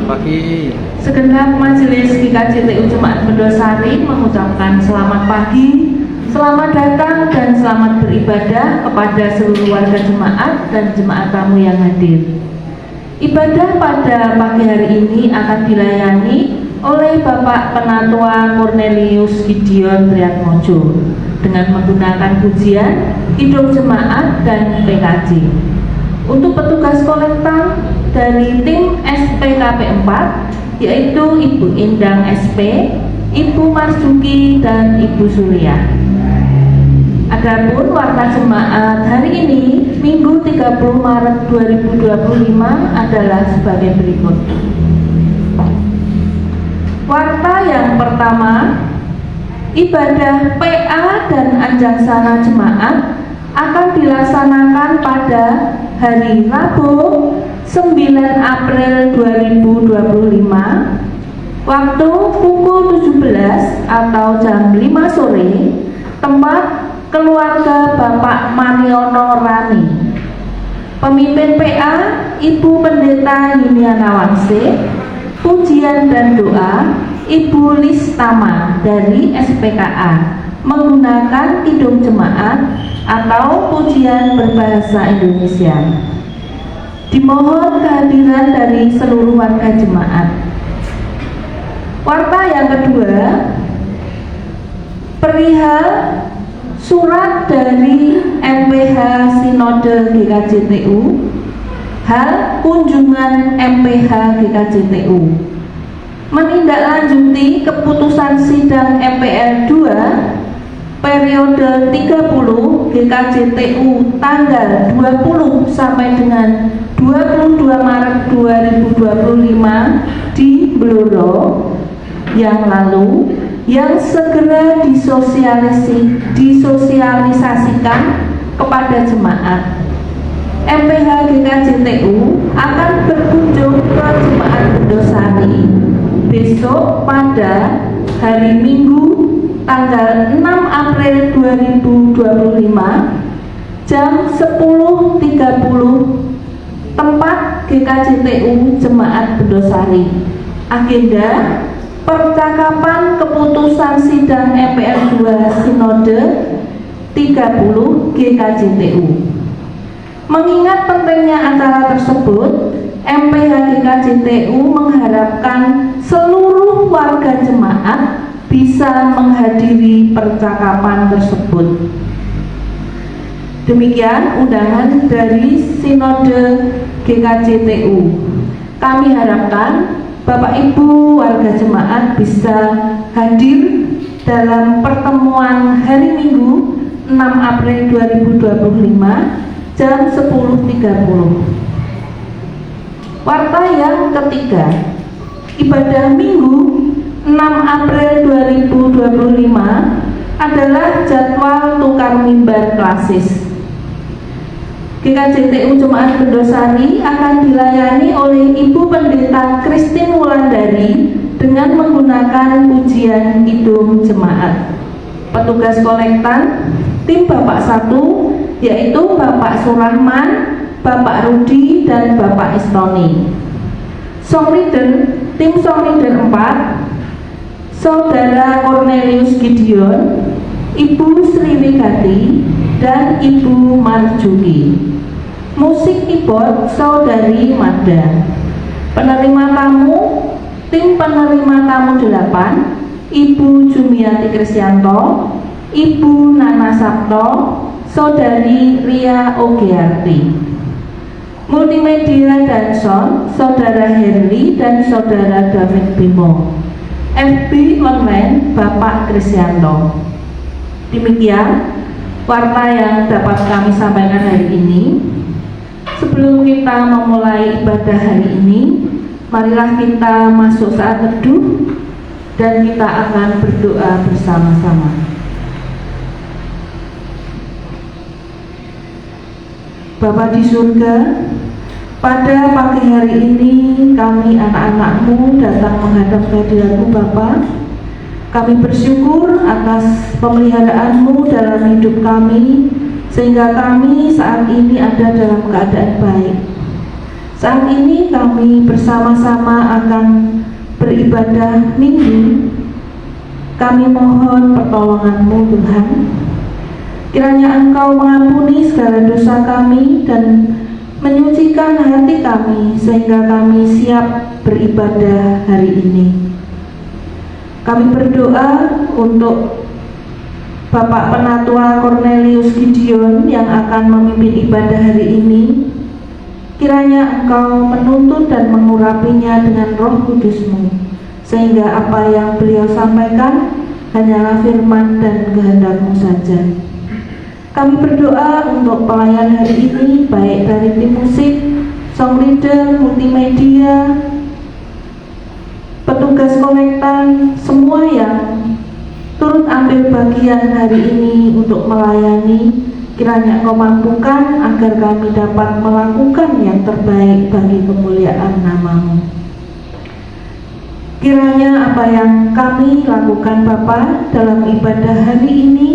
Selamat pagi. Segenap majelis GKJTU Jemaat Bendosari mengucapkan selamat pagi, selamat datang dan selamat beribadah kepada seluruh warga jemaat dan jemaat tamu yang hadir. Ibadah pada pagi hari ini akan dilayani oleh Bapak Penatua Cornelius Gideon Triatmojo dengan menggunakan pujian, hidup jemaat, dan PKJ. Untuk petugas kolektan dari tim SPKP 4 yaitu Ibu Indang SP, Ibu Marzuki, dan Ibu Surya. Adapun warta jemaat hari ini Minggu 30 Maret 2025 adalah sebagai berikut. Warta yang pertama, ibadah PA dan anjaksana jemaat akan dilaksanakan pada hari Rabu 9 April 2025 waktu pukul 17 atau jam 5 sore, tempat keluarga Bapak Mariono Rani. Pemimpin PA Ibu Pendeta Yuliana Wangse. Pujian dan doa Ibu Listama dari SPKA menggunakan kidung jemaat atau pujian berbahasa Indonesia. Dimohon kehadiran dari seluruh warga jemaat. Warta yang kedua, perihal surat dari MPH Sinode GKJTU, hal kunjungan MPH GKJTU, menindaklanjuti keputusan sidang MPL 2 periode 30 GKJTU tanggal 20 sampai dengan 22 Maret 2025 di Blora yang lalu, yang segera disosialisasikan kepada jemaat. MPH GKJTU akan berkunjung ke Jemaat Bendosari besok pada hari Minggu tanggal 6 April 2025 jam 10.30, tempat GKJTU Jemaat Bendosari. Agenda percakapan keputusan sidang MPL 2 Sinode 30 GKJTU. Mengingat pentingnya acara tersebut, MPH GKJTU mengharapkan seluruh warga jemaat bisa menghadiri percakapan tersebut. Demikian undangan dari Sinode GKJTU. Kami harapkan Bapak Ibu warga jemaat bisa hadir dalam pertemuan hari Minggu 6 April 2025 jam 10.30. Warta yang ketiga, ibadah Minggu 6 April 2025 adalah jadwal tukar mimbar klasis. GKJTU Jemaat Bendosari akan dilayani oleh Ibu Pendeta Christine Wulandari dengan menggunakan pujian kidung jemaat. Petugas kolektan tim Bapak 1 yaitu Bapak Surahman, Bapak Rudi, dan Bapak Istoni. Tim Songleader 4, Saudara Cornelius Gideon, Ibu Sriwigati, dan Ibu Marzuki. Musik keyboard Saudari Mada. Penerima tamu, tim penerima tamu 8, Ibu Jumiati Krisyanto, Ibu Nana Sabto, Saudari Ria Ogiarti. Multimedia dan sound Saudara Herli dan Saudara David Bimo. FB online Bapak Krisyanto. Demikian warta yang dapat kami sampaikan hari ini. Sebelum kita memulai ibadah hari ini, marilah kita masuk saat teduh dan kita akan berdoa bersama-sama. Bapa di surga, pada pagi hari ini kami anak-anak-Mu datang menghadap kehadirat-Mu Bapa. Kami bersyukur atas pemeliharaan-Mu dalam hidup kami, sehingga kami saat ini ada dalam keadaan baik. Saat ini kami bersama-sama akan beribadah minggu. Kami mohon pertolongan-Mu Tuhan. Kiranya Engkau mengampuni segala dosa kami dan menyucikan hati kami sehingga kami siap beribadah hari ini. Kami berdoa untuk Bapak Penatua Cornelius Gideon yang akan memimpin ibadah hari ini. Kiranya Engkau menuntun dan mengurapinya dengan Roh Kudus-Mu, sehingga apa yang beliau sampaikan hanyalah firman dan kehendak-Mu saja. Kami berdoa untuk pelayan hari ini, baik dari tim musik, song leader, multimedia, petugas kolektan, semua yang turut ambil bagian hari ini untuk melayani. Kiranya Engkau mampukan agar kami dapat melakukan yang terbaik bagi kemuliaan nama-Mu. Kiranya apa yang kami lakukan Bapa dalam ibadah hari ini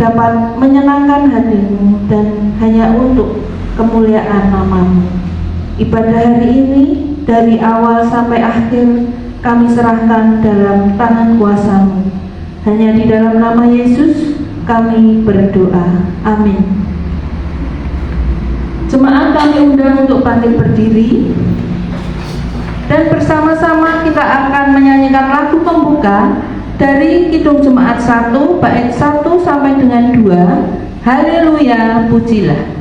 dapat menyenangkan hati-Mu dan hanya untuk kemuliaan nama-Mu. Ibadah hari ini dari awal sampai akhir kami serahkan dalam tangan kuasa-Mu. Hanya di dalam nama Yesus kami berdoa. Amin. Jemaat kami undang untuk bangkit berdiri, dan bersama-sama kita akan menyanyikan lagu pembuka dari Kidung Jemaat 1 bait 1 sampai dengan 2, Haleluya pujilah. Hallelujah, pujilah.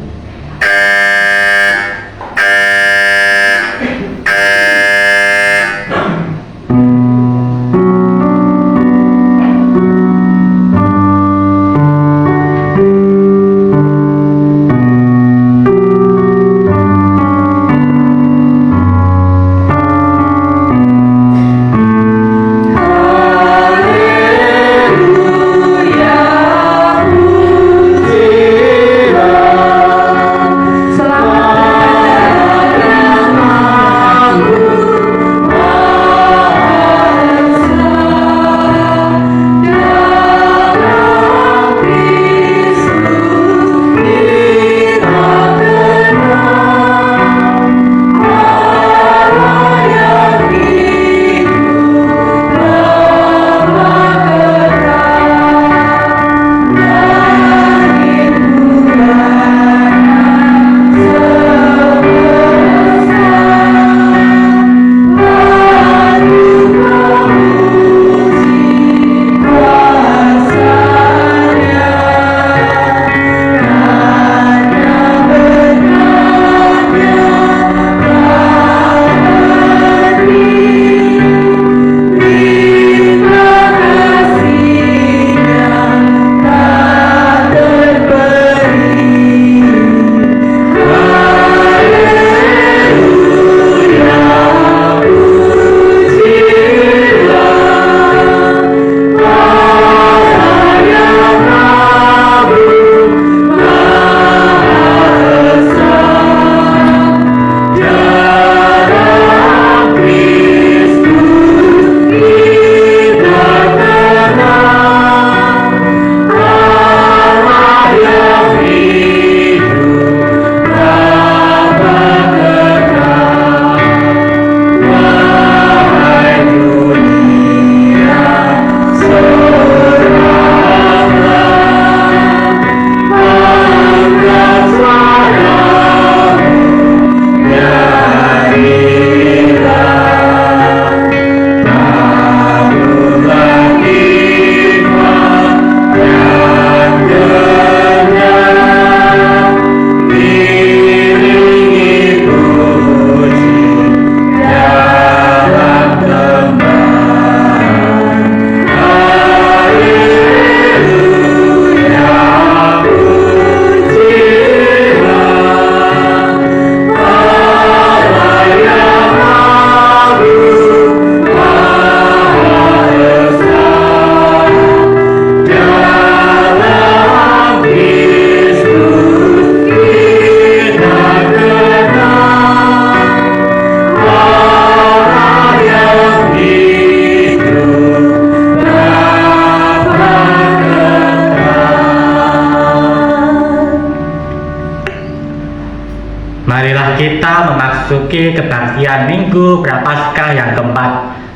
memasuki kebaktian Minggu Prapaskah yang keempat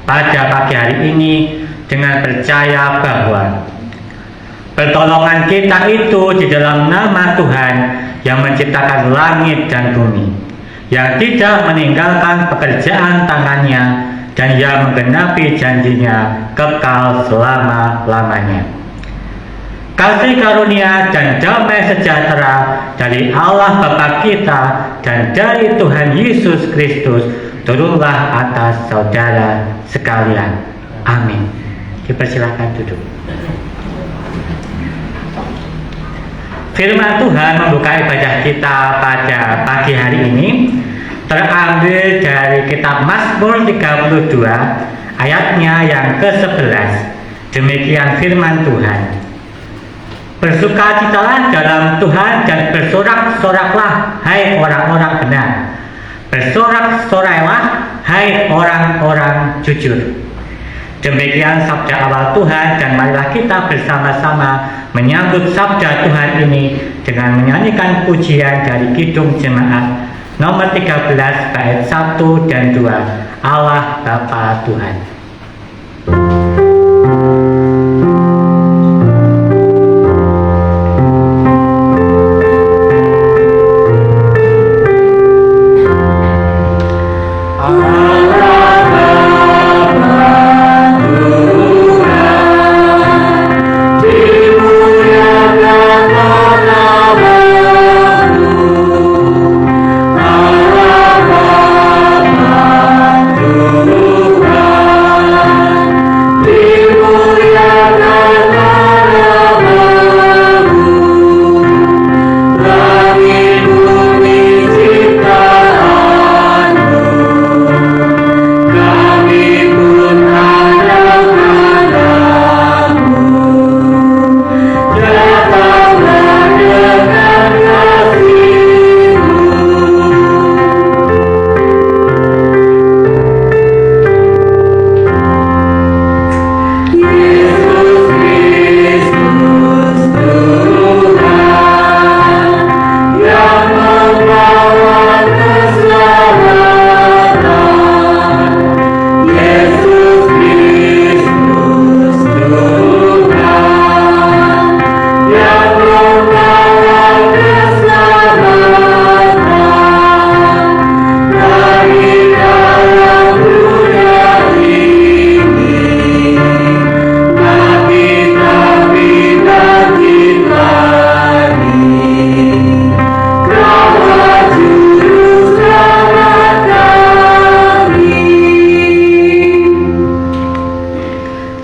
pada pagi hari ini dengan percaya bahwa pertolongan kita itu di dalam nama Tuhan yang menciptakan langit dan bumi, yang tidak meninggalkan pekerjaan tangannya, dan yang menggenapi janjinya kekal selama-lamanya. Kasih karunia dan damai sejahtera dari Allah Bapa kita dan dari Tuhan Yesus Kristus turunlah atas saudara sekalian. Amin. Dipersilakan duduk. Firman Tuhan membuka ibadah kita pada pagi hari ini terambil dari kitab Mazmur 32 ayatnya yang ke-11. Demikian firman Tuhan. Bersukacitalah dalam Tuhan dan bersorak-soraklah hai orang-orang benar. Bersorak-sorailah hai orang-orang jujur. Demikian sabda awal Tuhan, dan marilah kita bersama-sama menyambut sabda Tuhan ini dengan menyanyikan pujian dari Kidung Jemaat nomor 13 bait 1 dan 2, Allah Bapa Tuhan.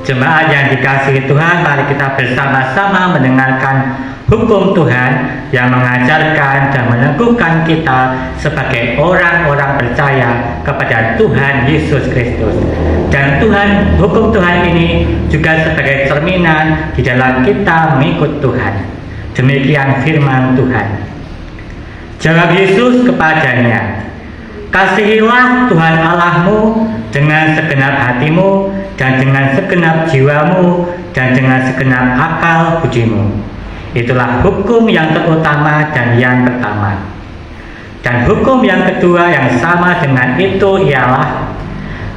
Jemaat yang dikasihi Tuhan, mari kita bersama-sama mendengarkan hukum Tuhan yang mengajarkan dan meneguhkan kita sebagai orang-orang percaya kepada Tuhan Yesus Kristus. Dan hukum Tuhan ini juga sebagai cerminan di dalam kita mengikut Tuhan. Demikian firman Tuhan. Jawab Yesus kepadanya, kasihilah Tuhan Allahmu dengan segenap hatimu dan dengan segenap jiwamu dan dengan segenap akal budimu. Itulah hukum yang terutama dan yang pertama. Dan hukum yang kedua yang sama dengan itu ialah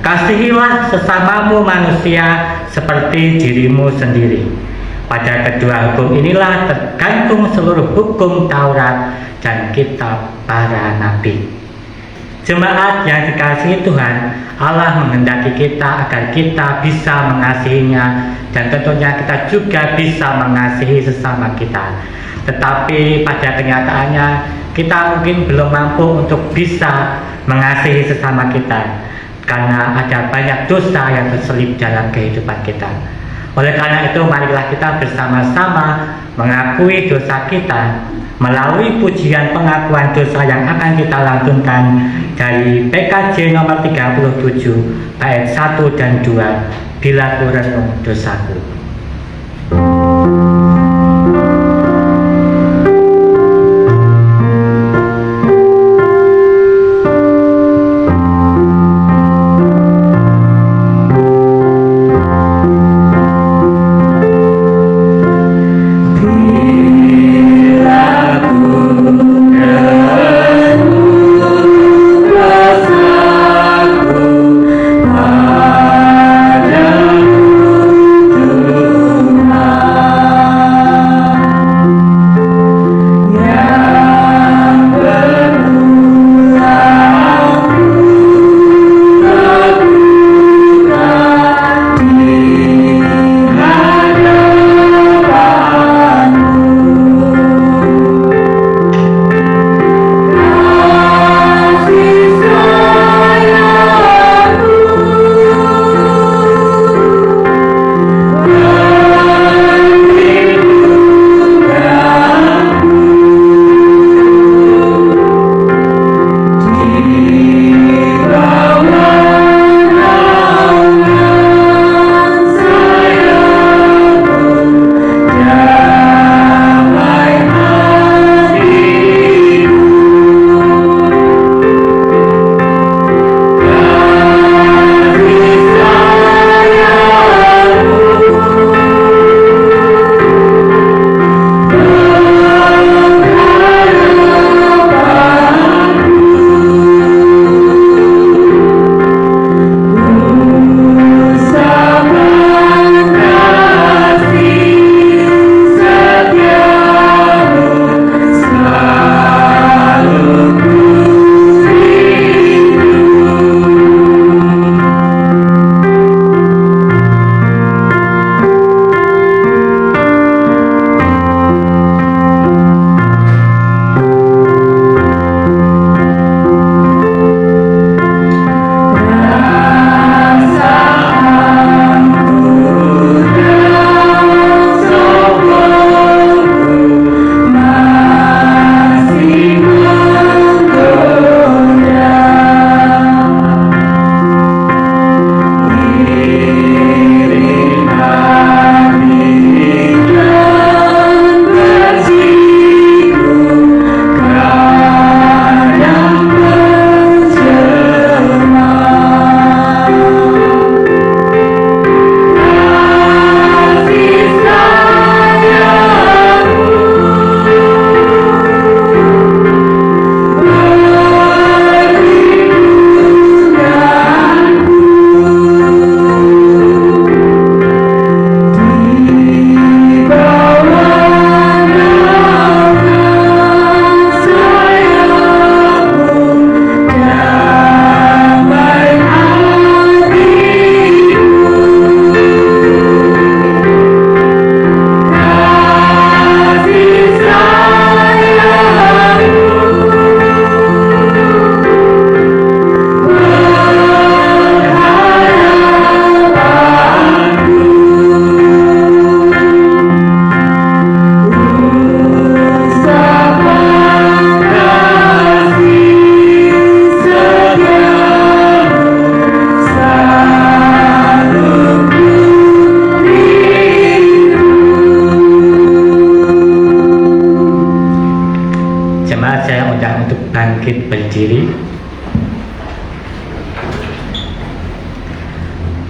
kasihilah sesamamu manusia seperti dirimu sendiri. Pada kedua hukum inilah tergantung seluruh hukum Taurat dan kitab para nabi. Jemaat yang dikasihi Tuhan, Allah menghendaki kita agar kita bisa mengasihinya, dan tentunya kita juga bisa mengasihi sesama kita. Tetapi pada kenyataannya kita mungkin belum mampu untuk bisa mengasihi sesama kita, karena ada banyak dosa yang terselip dalam kehidupan kita. Oleh karena itu, marilah kita bersama-sama mengakui dosa kita melalui pujian pengakuan dosa yang akan kita lantunkan dari PKJ nomor 37 bait 1 dan 2, bila ku renung dosaku. Bila ku renung dosaku,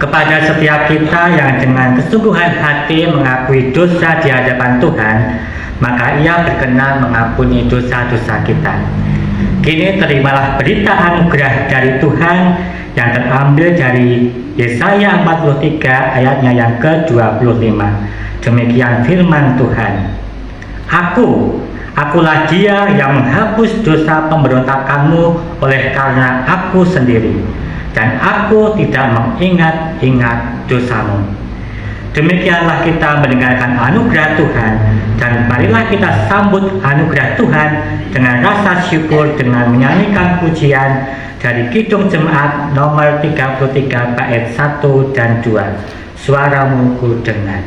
Kepada setiap kita yang dengan kesungguhan hati mengakui dosa di hadapan Tuhan, maka Ia berkenan mengampuni dosa-dosa kita. Kini terimalah berita anugerah dari Tuhan yang terambil dari Yesaya 43 ayatnya yang ke-25. Demikian firman Tuhan. Akulah Dia yang menghapus dosa pemberontakanmu oleh karena Aku sendiri, dan Aku tidak mengingat-ingat dosamu. Demikianlah kita mendengarkan anugerah Tuhan, dan marilah kita sambut anugerah Tuhan dengan rasa syukur dengan menyanyikan pujian dari Kidung Jemaat nomor 33 bait 1 dan 2. Suaramu ku dengar.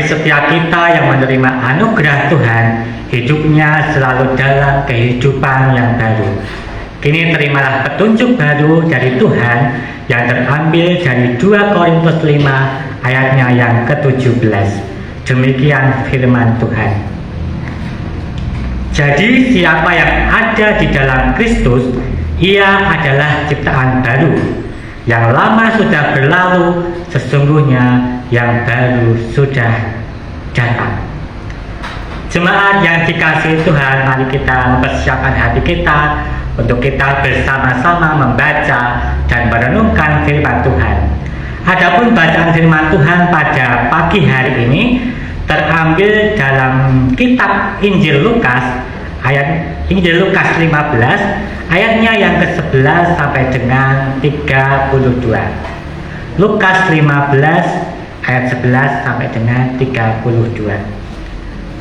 Setiap kita yang menerima anugerah Tuhan, hidupnya selalu dalam kehidupan yang baru. Kini terimalah petunjuk baru dari Tuhan yang terambil dari 2 Korintus 5 ayatnya yang ke-17. Demikian firman Tuhan. Jadi siapa yang ada di dalam Kristus, ia adalah ciptaan baru. Yang lama sudah berlalu, sesungguhnya yang baru sudah datang. Jemaat yang dikasihi Tuhan, mari kita mempersiapkan hati kita untuk kita bersama-sama membaca dan merenungkan firman Tuhan. Adapun bacaan firman Tuhan pada pagi hari ini terambil dalam kitab Injil Lukas 15 ayatnya yang ke-11 sampai dengan 32. Lukas 15 ayat 11 sampai dengan 32.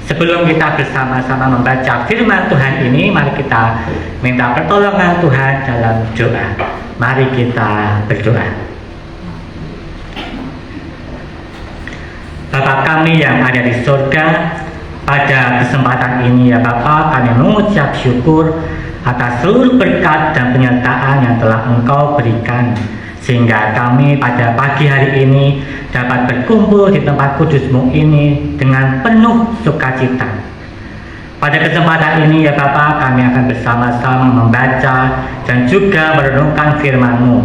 Sebelum kita bersama-sama membaca firman Tuhan ini, mari kita minta pertolongan Tuhan dalam doa. Mari kita berdoa. Bapa kami yang ada di surga, pada kesempatan ini ya Bapa, kami mengucap syukur atas seluruh berkat dan penyertaan yang telah Engkau berikan, sehingga kami pada pagi hari ini dapat berkumpul di tempat kudus-Mu ini dengan penuh sukacita. Pada kesempatan ini ya Bapa, kami akan bersama-sama membaca dan juga merenungkan firman-Mu.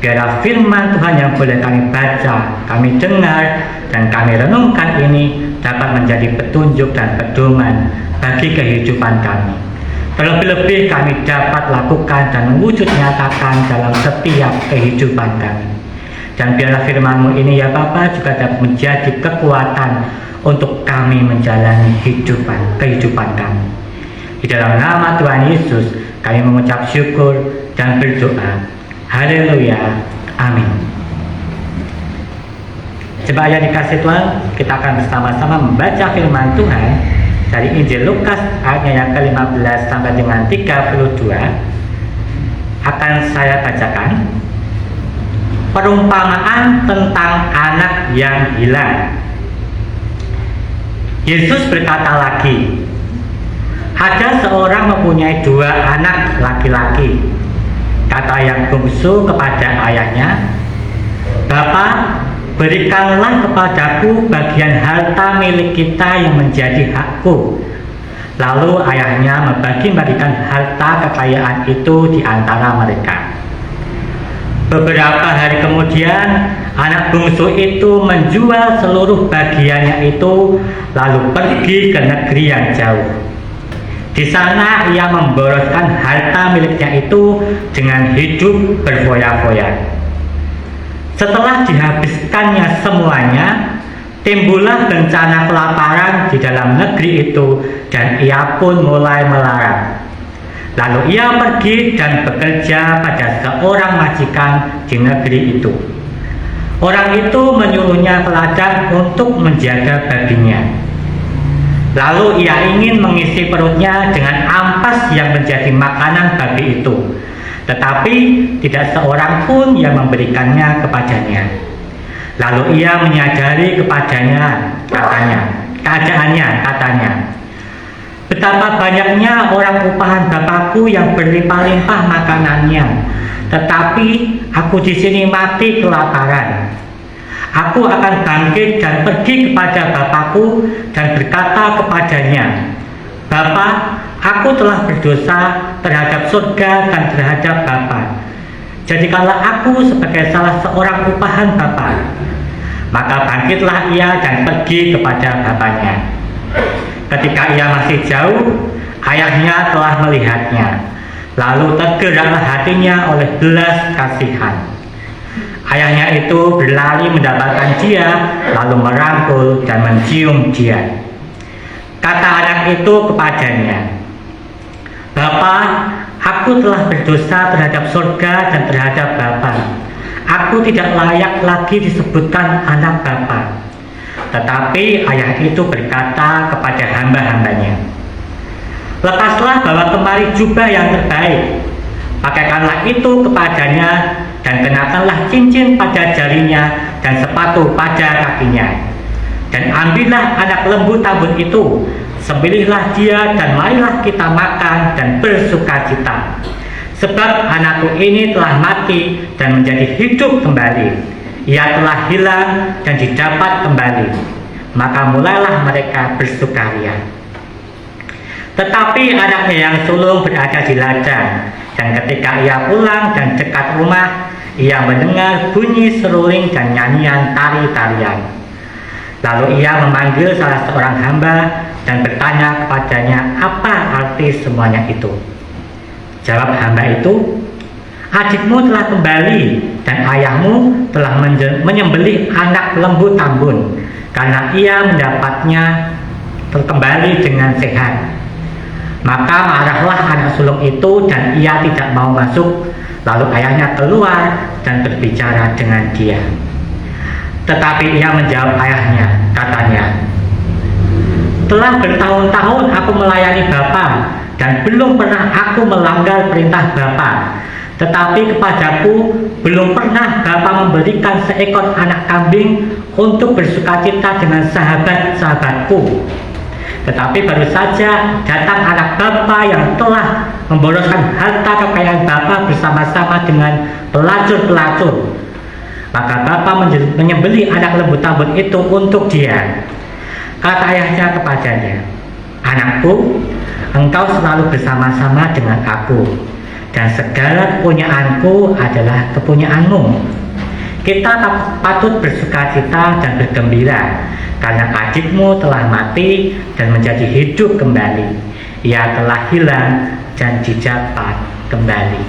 Biarlah firman Tuhan yang boleh kami baca, kami dengar, dan kami renungkan ini dapat menjadi petunjuk dan pedoman bagi kehidupan kami. Terlebih-lebih kami dapat lakukan dan mewujud nyatakan dalam setiap kehidupan kami. Dan biarlah firman-Mu ini ya Bapa juga dapat menjadi kekuatan untuk kami menjalani kehidupan kami. Di dalam nama Tuhan Yesus kami mengucap syukur dan berdoa. Haleluya. Amin. Jemaat yang dikasihi Tuhan, kita akan bersama-sama membaca firman Tuhan dari Injil Lukas ayatnya yang ke-15 sampai dengan 32. Akan saya bacakan. Perumpamaan tentang anak yang hilang. Yesus berkata lagi, ada seorang mempunyai 2 anak laki-laki. Kata yang bungsu kepada ayahnya, Bapa, berikanlah kepadaku bagian harta milik kita yang menjadi hakku. Lalu ayahnya membagi-bagikan harta kekayaan itu di antara mereka. Beberapa hari kemudian, anak bungsu itu menjual seluruh bagiannya itu, lalu pergi ke negeri yang jauh. Di sana ia memboroskan harta miliknya itu dengan hidup berfoya-foya. Setelah dihabiskannya semuanya, timbullah bencana kelaparan di dalam negeri itu dan ia pun mulai melarat. Lalu ia pergi dan bekerja pada seorang majikan di negeri itu. Orang itu menyuruhnya ke ladang untuk menjaga babinya. Lalu ia ingin mengisi perutnya dengan ampas yang menjadi makanan babi itu, tetapi tidak seorang pun yang memberikannya kepadanya. Lalu ia menyadari katanya, betapa banyaknya orang upahan Bapakku yang berlimpah-limpah makanannya, tetapi aku di sini mati kelaparan. Aku akan bangkit dan pergi kepada Bapakku dan berkata kepadanya, Bapa, aku telah berdosa terhadap surga dan terhadap Bapa. Jadikanlah aku sebagai salah seorang upahan Bapa. Maka bangkitlah ia dan pergi kepada bapaknya. Ketika ia masih jauh, ayahnya telah melihatnya. Lalu tergeraklah hatinya oleh belas kasihan. Ayahnya itu berlari mendapatkan dia, lalu merangkul dan mencium dia. Kata anak itu kepadanya, Bapa, aku telah berdosa terhadap surga dan terhadap Bapa. Aku tidak layak lagi disebutkan anak Bapa. Tetapi ayah itu berkata kepada hamba-hambanya, lepaslah bawa kemari jubah yang terbaik, pakaikanlah itu kepadanya, dan kenakanlah cincin pada jarinya dan sepatu pada kakinya. Dan ambillah anak lembu tambun itu, sembelihlah dia, dan marilah kita makan dan bersukacita. Sebab anakku ini telah mati dan menjadi hidup kembali. Ia telah hilang dan didapat kembali. Maka mulailah mereka bersukaria. Tetapi anaknya yang sulung berada di ladang, dan ketika ia pulang dan dekat rumah, ia mendengar bunyi seruling dan nyanyian tari-tarian. Lalu ia memanggil salah seorang hamba dan bertanya kepadanya apa arti semuanya itu. Jawab hamba itu, adikmu telah kembali dan ayahmu telah menyembelih anak lembu tambun, karena ia mendapatnya kembali dengan sehat. Maka marahlah anak sulung itu dan ia tidak mau masuk. Lalu ayahnya keluar dan berbicara dengan dia. Tetapi ia menjawab ayahnya, katanya, telah bertahun-tahun aku melayani Bapa dan belum pernah aku melanggar perintah Bapa. Tetapi kepadaku belum pernah Bapa memberikan seekor anak kambing untuk bersukacita dengan sahabat-sahabatku. Tetapi baru saja datang anak Bapa yang telah memboroskan harta kekayaan Bapa bersama-sama dengan pelacur-pelacur. Maka Bapa menyembelih anak lembu tambun itu untuk dia. Kata ayahnya kepadanya, anakku, engkau selalu bersama-sama dengan aku, dan segala kepunyaanku adalah kepunyaanmu. Kita patut bersukacita dan bergembira, karena adikmu telah mati dan menjadi hidup kembali. Ia telah hilang dan didapat kembali.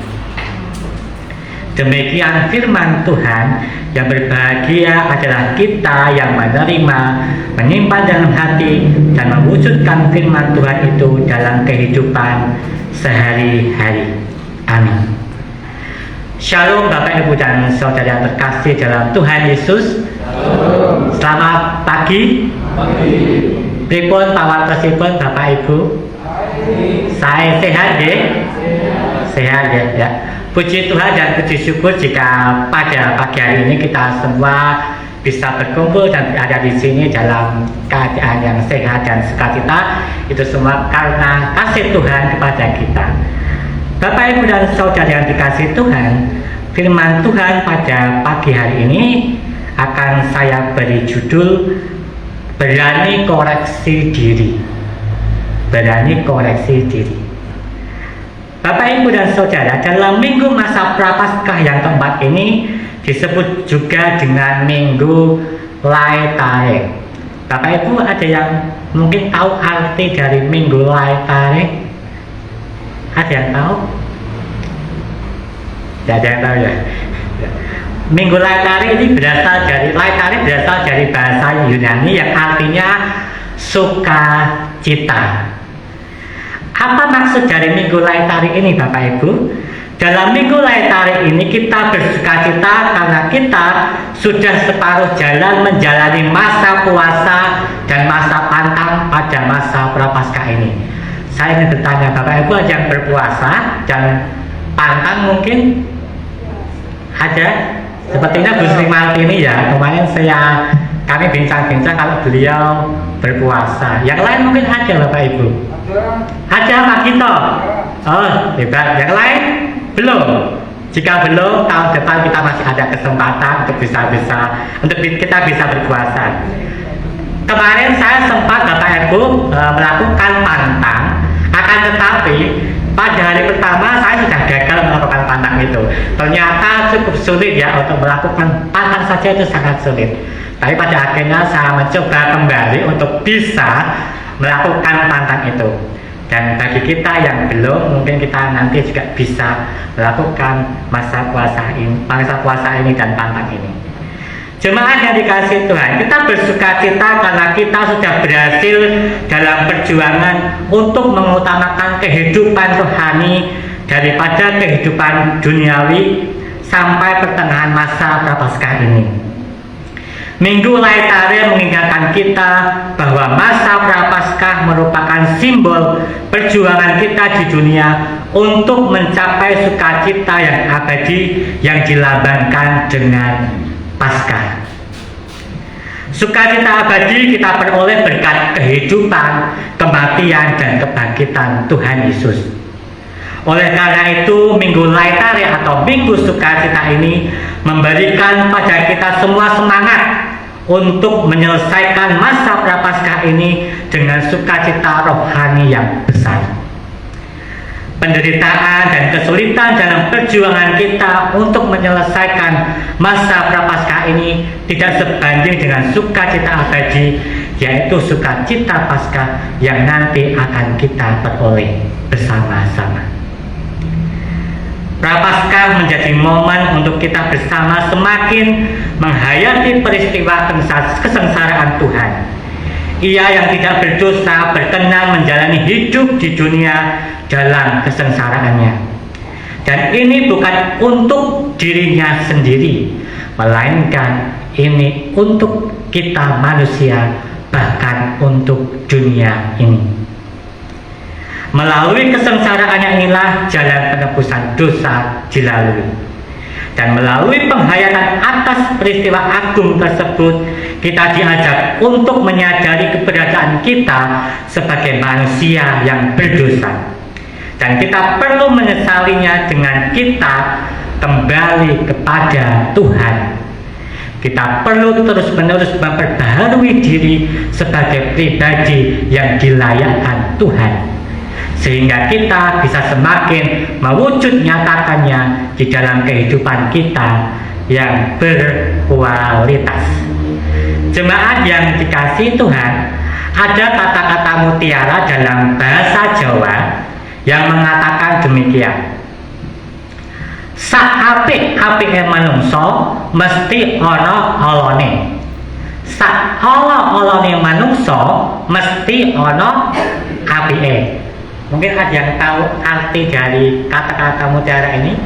Demikian firman Tuhan. Yang berbahagia adalah kita yang menerima, menyimpan dalam hati, dan mewujudkan firman Tuhan itu dalam kehidupan sehari-hari. Amin. Shalom Bapak Ibu dan Saudara yang terkasih dalam Tuhan Yesus. Selamat pagi. Pripun pawartosipun Bapak Ibu? Saya sehat ya? Sehat ya. Puji Tuhan dan puji syukur jika pada pagi hari ini kita semua bisa berkumpul dan berada di sini dalam keadaan yang sehat dan sukacita. Itu semua karena kasih Tuhan kepada kita. Bapak Ibu dan Saudara yang dikasih Tuhan, firman Tuhan pada pagi hari ini akan saya beri judul Berani Koreksi Diri. Berani koreksi diri. Bapak Ibu dan Saudara, dalam minggu masa Prapaskah yang keempat ini disebut juga dengan Minggu Laetare. Bapak Ibu ada yang mungkin tahu arti dari Minggu Laetare? Ada yang tahu? Tidak ada yang tahu ya. Minggu Laetare ini berasal dari bahasa Yunani yang artinya sukacita. Apa maksud dari Minggu Laetare ini Bapak Ibu? Dalam Minggu Laetare ini kita bersukacita karena kita sudah separuh jalan menjalani masa puasa dan masa pantang pada masa Prapaskah ini. Saya ingin bertanya, Bapak Ibu ada yang berpuasa dan pantang mungkin? Ada? Sepertinya Bu Sri Martini ya, kemarin kami bincang-bincang kalau beliau berpuasa. Yang lain mungkin ada Bapak Ibu? Ada Pak Gito? Oh hebat. Yang lain? Belum? Jika belum, tahun depan kita masih ada kesempatan untuk kita bisa berpuasa. Kemarin saya sempat Bapak Ibu melakukan pantang, akan tetapi pada hari pertama saya sudah gagal melakukan pantang itu. Ternyata cukup sulit ya untuk melakukan pantang saja, itu sangat sulit. Tapi pada akhirnya saya mencoba kembali untuk bisa melakukan pantang itu. Dan bagi kita yang belum, mungkin kita nanti juga bisa melakukan masa puasa ini dan pantang ini. Jemaat yang dikasih Tuhan, kita bersukacita karena kita sudah berhasil dalam perjuangan untuk mengutamakan kehidupan rohani daripada kehidupan duniawi sampai pertengahan masa Prapaskah ini. Minggu Laetare mengingatkan kita bahwa masa Prapaskah merupakan simbol perjuangan kita di dunia untuk mencapai sukacita yang abadi yang dilambangkan dengan Paskah. Sukacita abadi kita peroleh berkat kehidupan, kematian, dan kebangkitan Tuhan Yesus. Oleh karena itu, Minggu Laetare atau Minggu Sukacita ini memberikan pada kita semua semangat untuk menyelesaikan masa Prapaskah ini dengan sukacita rohani yang besar. Penderitaan dan kesulitan dalam perjuangan kita untuk menyelesaikan masa Prapaskah ini tidak sebanding dengan sukacita abadi, yaitu sukacita Paskah yang nanti akan kita peroleh bersama-sama. Prapaskah menjadi momen untuk kita bersama semakin menghayati peristiwa kesengsaraan Tuhan. Ia yang tidak berdosa berkenan menjalani hidup di dunia dalam kesengsaraannya. Dan ini bukan untuk dirinya sendiri, melainkan ini untuk kita manusia, bahkan untuk dunia ini. Melalui kesengsaraannya inilah jalan penebusan dosa dilalui. Dan melalui penghayatan atas peristiwa agung tersebut, kita diajak untuk menyadari keberadaan kita sebagai manusia yang berdosa. Dan kita perlu menyesalinya dengan kita kembali kepada Tuhan. Kita perlu terus-menerus memperbaharui diri sebagai pribadi yang dilayakkan Tuhan, sehingga kita bisa semakin mewujud nyatakannya di dalam kehidupan kita yang berkualitas. Jemaat yang dikasihi Tuhan, ada kata-kata mutiara dalam bahasa Jawa yang mengatakan demikian: Saapik-apike manungsa mesti ana alane. Ala-alane manungsa mesti ana apike. Mungkin ada yang tahu arti dari kata-kata mutiara ini?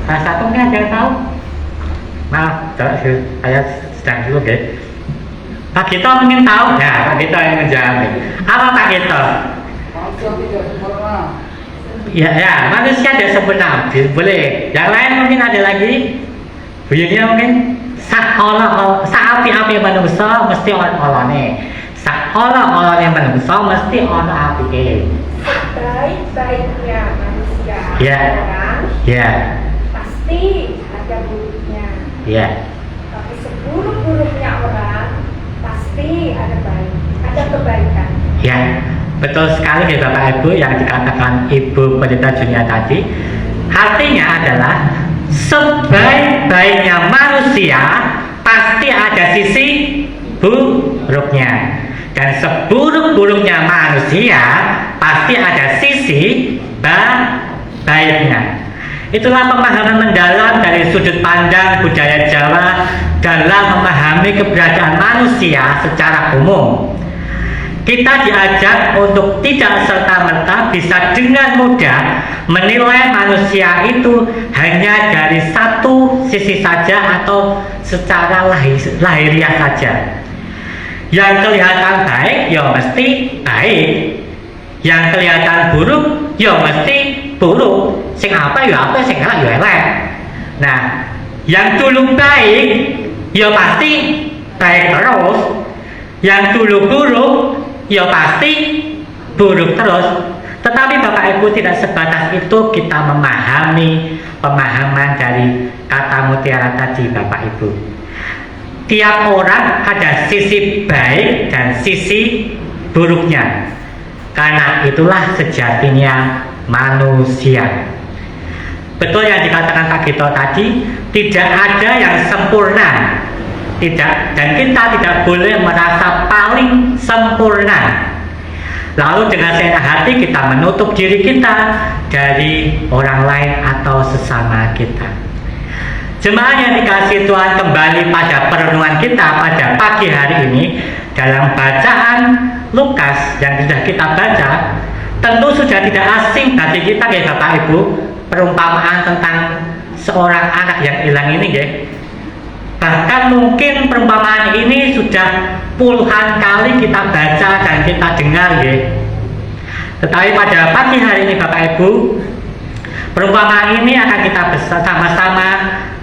Salah satu mungkin ada yang tahu? Maaf, saya sedang dulu guys. Pak Gito mungkin tahu? Ya, Pak Gito yang menjawab. Apa Pak Gito? Ya, manusia tidak sempurna. Boleh. Yang lain mungkin ada lagi? Bu Yunia mungkin? Saapi-api manusia mesti olane. Saolah-olane manusia mesti ono apike. Baik-baiknya manusia orang pasti ada buruknya. Tapi seburuk-buruknya orang pasti ada kebaikan. Ya, betul sekali ya Bapak Ibu yang dikatakan Ibu Pendeta Junia tadi. Artinya adalah sebaik-baiknya manusia pasti ada sisi buruknya, dan seburuk-buruknya manusia pasti ada sisi baiknya. Itulah pemahaman mendalam dari sudut pandang budaya Jawa dalam memahami keberadaan manusia secara umum. Kita diajak untuk tidak serta-merta bisa dengan mudah menilai manusia itu hanya dari satu sisi saja atau secara lahiriah saja. Yang kelihatan baik ya mesti baik, yang kelihatan buruk ya mesti buruk. Sing apa ya apa, sing elek ya elek. Nah, yang dulu baik ya pasti baik terus, yang dulu buruk ya pasti buruk terus. Tetapi Bapak Ibu, tidak sebatas itu kita memahami pemahaman dari kata mutiara tadi Bapak Ibu. Tiap orang ada sisi baik dan sisi buruknya. Karena itulah sejatinya manusia. Betul yang dikatakan Pak Gito tadi, tidak ada yang sempurna. Dan kita tidak boleh merasa paling sempurna. Lalu dengan senang hati kita menutup diri kita dari orang lain atau sesama kita. Jemaat yang dikasihi Tuhan, kembali pada perenungan kita pada pagi hari ini dalam bacaan Lukas yang sudah kita baca, tentu sudah tidak asing bagi kita ya Bapak Ibu, perumpamaan tentang seorang anak yang hilang ini ya. Bahkan mungkin perumpamaan ini sudah puluhan kali kita baca dan kita dengar ya. Tetapi pada pagi hari ini Bapak Ibu, perumpamaan ini akan kita bersama-sama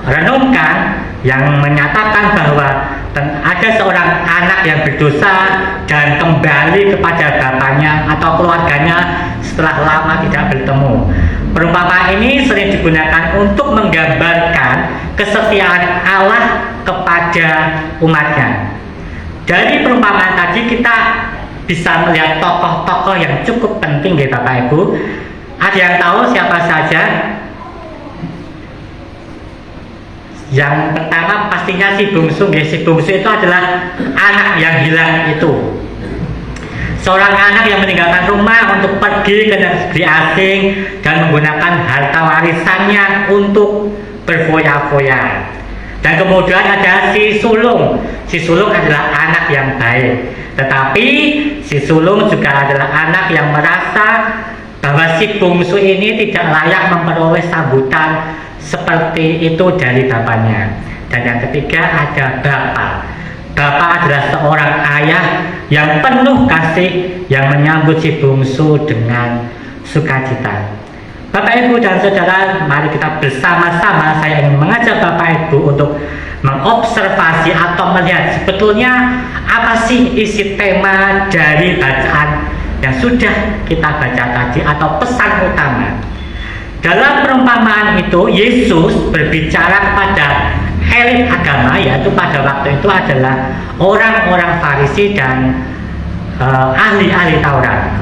renungkan, yang menyatakan bahwa ada seorang anak yang berdosa dan kembali kepada bapaknya atau keluarganya setelah lama tidak bertemu. Perumpamaan ini sering digunakan untuk menggambarkan kesetiaan Allah kepada umatnya. Dari perumpamaan tadi kita bisa melihat tokoh-tokoh yang cukup penting ya Bapak Ibu. Ada yang tahu siapa saja? Yang pertama pastinya si bungsu ya. Si bungsu itu adalah anak yang hilang itu. Seorang anak yang meninggalkan rumah untuk pergi ke negeri asing dan menggunakan harta warisannya untuk berfoya-foya. Dan kemudian ada si sulung. Si sulung adalah anak yang baik, tetapi si sulung juga adalah anak yang merasa bahwa si bungsu ini tidak layak memperoleh sambutan seperti itu dari bapaknya. Dan yang ketiga ada bapak. Bapak adalah seorang ayah yang penuh kasih, yang menyambut si bungsu dengan sukacita. Bapak Ibu dan Saudara, mari kita bersama-sama, saya ingin mengajak Bapak Ibu untuk mengobservasi atau melihat sebetulnya apa sih isi tema dari bacaan yang sudah kita baca tadi atau pesan utama. Dalam perumpamaan itu Yesus berbicara kepada elit agama, yaitu pada waktu itu adalah orang-orang Farisi dan ahli-ahli Taurat.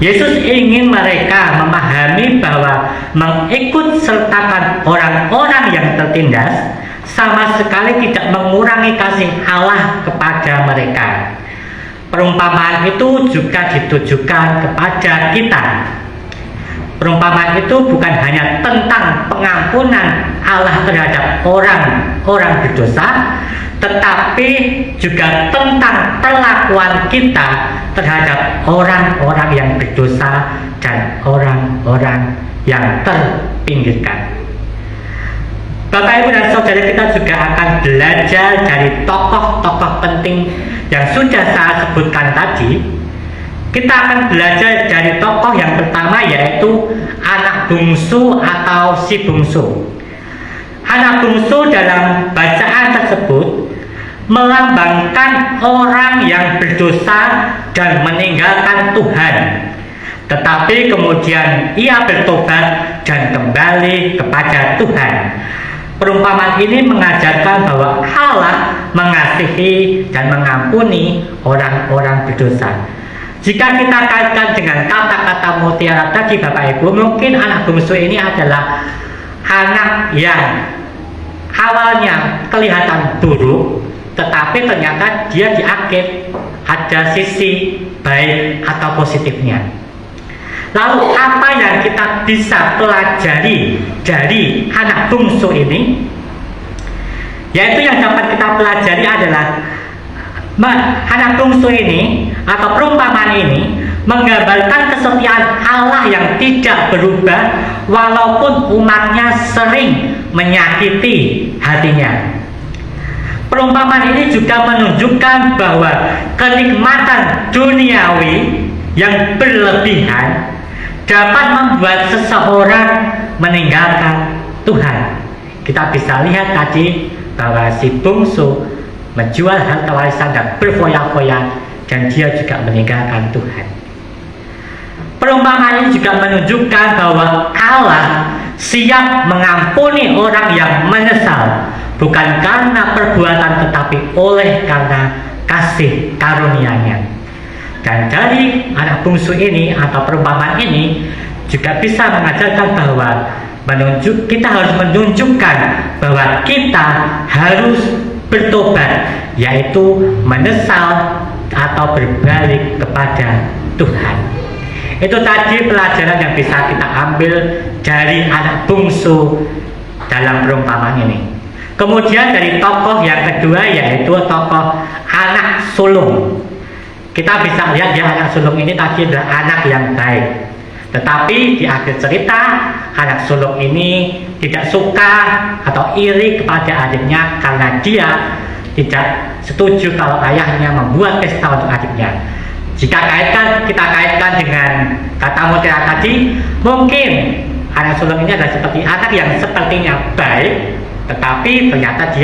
Yesus ingin mereka memahami bahwa mengikut sertakan orang-orang yang tertindas sama sekali tidak mengurangi kasih Allah kepada mereka. Perumpamaan itu juga ditujukan kepada kita. Perumpamaan itu bukan hanya tentang pengampunan Allah terhadap orang-orang berdosa, tetapi juga tentang perlakuan kita terhadap orang-orang yang berdosa dan orang-orang yang terpinggirkan. Bapak, Ibu, dan Saudara, kita juga akan belajar dari tokoh-tokoh penting yang sudah saya sebutkan tadi. Kita akan belajar dari tokoh yang pertama, yaitu anak bungsu atau si bungsu. Anak bungsu dalam bacaan tersebut melambangkan orang yang berdosa dan meninggalkan Tuhan, tetapi kemudian ia bertobat dan kembali kepada Tuhan. Perumpamaan ini mengajarkan bahwa Allah mengasihi dan mengampuni orang-orang berdosa. Jika kita kaitkan dengan kata-kata mutiara tadi, Bapak Ibu, mungkin anak bungsu ini adalah anak yang awalnya kelihatan buruk, tetapi ternyata dia di akhir ada sisi baik atau positifnya. Lalu apa yang kita bisa pelajari dari anak bungsu ini? Yaitu yang dapat kita pelajari adalah anak bungsu ini atau perumpamaan ini menggambarkan kesetiaan Allah yang tidak berubah walaupun umatnya sering menyakiti hatinya. Perumpamaan ini juga menunjukkan bahwa kenikmatan duniawi yang berlebihan dapat membuat seseorang meninggalkan Tuhan. Kita bisa lihat tadi bahwa si bungsu menjual harta warisan dan berfoya-foya, dan dia juga meninggalkan Tuhan. Perumpamaan ini juga menunjukkan bahwa Allah siap mengampuni orang yang menyesal, bukan karena perbuatan tetapi karena kasih karunia-Nya. Dan dari anak bungsu ini atau perumpamaan ini juga bisa mengajarkan bahwa kita harus menunjukkan bahwa kita harus bertobat, yaitu menyesal atau berbalik kepada Tuhan. Itu tadi pelajaran yang bisa kita ambil dari anak bungsu dalam perumpamaan ini. Kemudian dari tokoh yang kedua, yaitu tokoh anak sulung. Kita bisa lihat ya, anak sulung ini tadi adalah anak yang baik. Tetapi di akhir cerita, anak sulung ini tidak suka atau iri kepada adiknya karena dia tidak setuju kalau ayahnya membuat pesta untuk adiknya. Jika kita kaitkan dengan kata mutiara tadi, mungkin anak sulung ini adalah seperti anak yang sepertinya baik, tetapi ternyata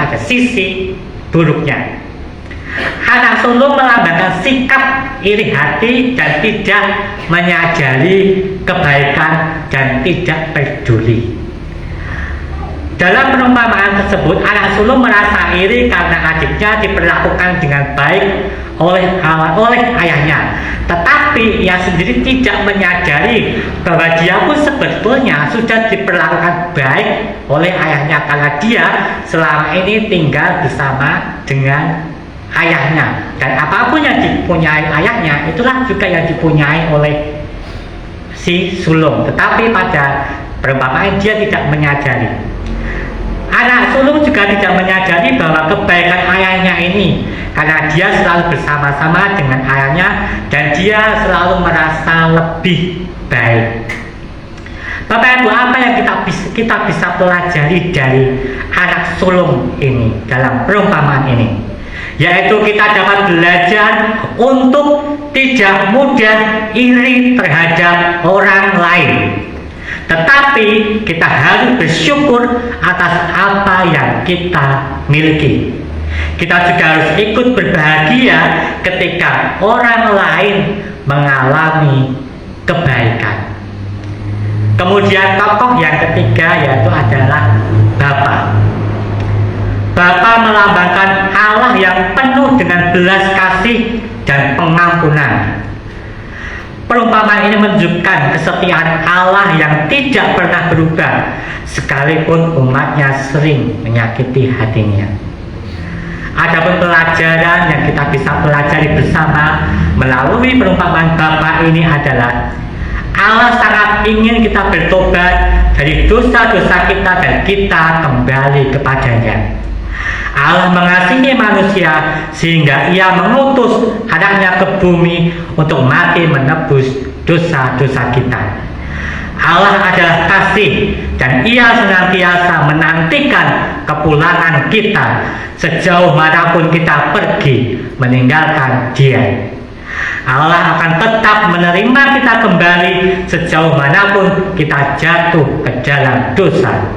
ada sisi buruknya. Anak sulung melambangkan sikap iri hati dan tidak menyadari kebaikan dan tidak peduli. Dalam perumpamaan tersebut, anak sulung merasa iri karena adiknya diperlakukan dengan baik oleh ayahnya, tetapi ia sendiri tidak menyadari bahwa dia pun sebetulnya sudah diperlakukan baik oleh ayahnya karena dia selama ini tinggal bersama dengan ayahnya, dan apapun yang dipunyai ayahnya itulah juga yang dipunyai oleh si sulung. Tetapi pada perumpamaan dia tidak menyadari. Anak sulung juga tidak menyadari bahwa kebaikan ayahnya ini karena dia selalu bersama-sama dengan ayahnya dan dia selalu merasa lebih baik. Bapak Ibu, apa yang kita bisa pelajari dari anak sulung ini dalam perumpamaan ini? Yaitu kita dapat belajar untuk tidak mudah iri terhadap orang lain, tetapi kita harus bersyukur atas apa yang kita miliki. Kita juga harus ikut berbahagia ketika orang lain mengalami kebaikan. Kemudian tokoh yang ketiga yaitu adalah Bapa. Bapa melambangkan Allah yang penuh dengan belas kasih dan pengampunan. Perumpamaan ini menunjukkan kesetiaan Allah yang tidak pernah berubah, sekalipun umatnya sering menyakiti hatinya. Adapun pelajaran yang kita bisa pelajari bersama melalui perumpamaan Bapa ini adalah Allah sangat ingin kita bertobat dari dosa-dosa kita dan kita kembali kepadanya. Allah mengasihi manusia sehingga Ia mengutus anaknya ke bumi untuk mati menebus dosa-dosa kita. Allah adalah kasih dan Ia senantiasa menantikan kepulangan kita sejauh manapun kita pergi meninggalkan Dia. Allah akan tetap menerima kita kembali sejauh manapun kita jatuh ke dalam dosa.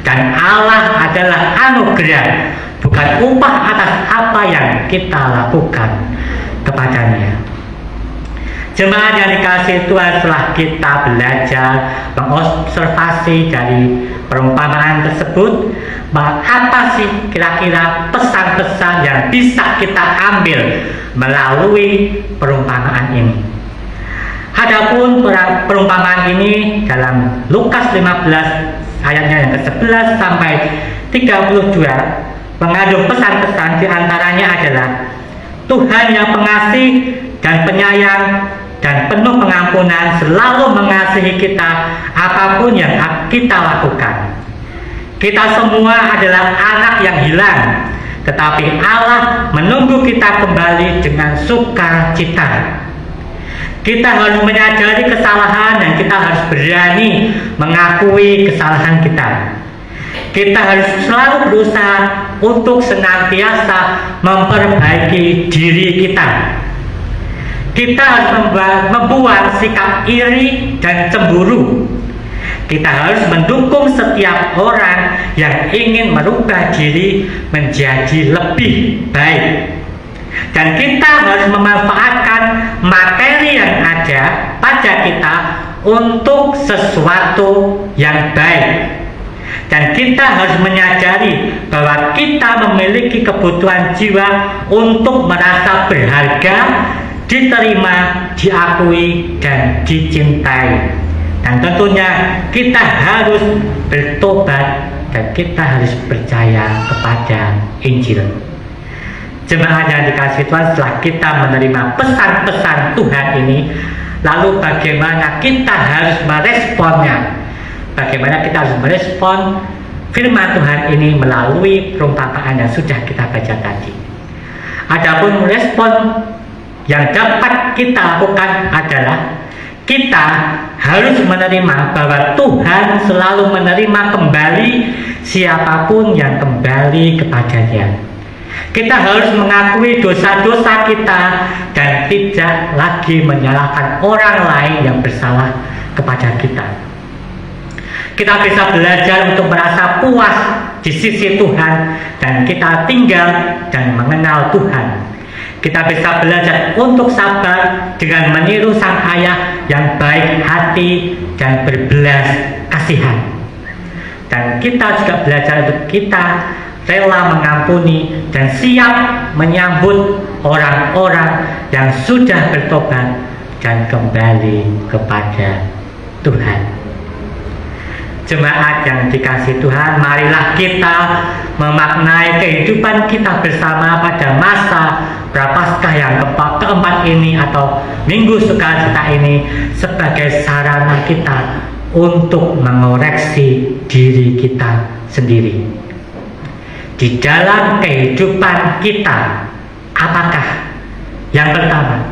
Dan Allah adalah anugerah, bukan upah atas apa yang kita lakukan kepadanya. Jemaat yang dikasihi Tuhan, setelah kita belajar mengobservasi dari perumpamaan tersebut, apa sih kira-kira pesan-pesan yang bisa kita ambil melalui perumpamaan ini? Adapun perumpamaan ini dalam Lukas 15 ayatnya yang ke-11 sampai 32 mengandung pesan-pesan, diantaranya adalah Tuhan yang pengasih dan penyayang dan penuh pengampunan selalu mengasihi kita apapun yang kita lakukan. Kita semua adalah anak yang hilang, tetapi Allah menunggu kita kembali dengan sukacita. Kita harus menyadari kesalahan dan kita harus berani mengakui kesalahan kita. Kita harus selalu berusaha untuk senantiasa memperbaiki diri kita. Kita harus membuang sikap iri dan cemburu. Kita harus mendukung setiap orang yang ingin merubah diri menjadi lebih baik. Dan kita harus memanfaatkan materi yang ada pada kita untuk sesuatu yang baik. Dan kita harus menyadari bahwa kita memiliki kebutuhan jiwa untuk merasa berharga, diterima, diakui, dan dicintai. Dan tentunya kita harus bertobat dan kita harus percaya kepada Injil. Jemaat yang dikasihi Tuhan, setelah kita menerima pesan-pesan Tuhan ini, lalu bagaimana kita harus meresponnya? Bagaimana kita harus merespon firman Tuhan ini melalui perumpamaan yang sudah kita baca tadi? Adapun respon yang dapat kita lakukan adalah kita harus menerima bahwa Tuhan selalu menerima kembali siapapun yang kembali kepadanya. Kita harus mengakui dosa-dosa kita dan tidak lagi menyalahkan orang lain yang bersalah kepada kita. Kita bisa belajar untuk merasa puas di sisi Tuhan dan kita tinggal dan mengenal Tuhan. Kita bisa belajar untuk sabar dengan meniru sang ayah yang baik hati dan berbelas kasihan. Dan kita juga belajar untuk kita rela mengampuni dan siap menyambut orang-orang yang sudah bertobat dan kembali kepada Tuhan. Jemaat yang dikasihi Tuhan, marilah kita memaknai kehidupan kita bersama pada masa Prapaskah yang keempat ini atau Minggu Sukacita ini sebagai sarana kita untuk mengoreksi diri kita sendiri. Di dalam kehidupan kita, apakah yang pertama?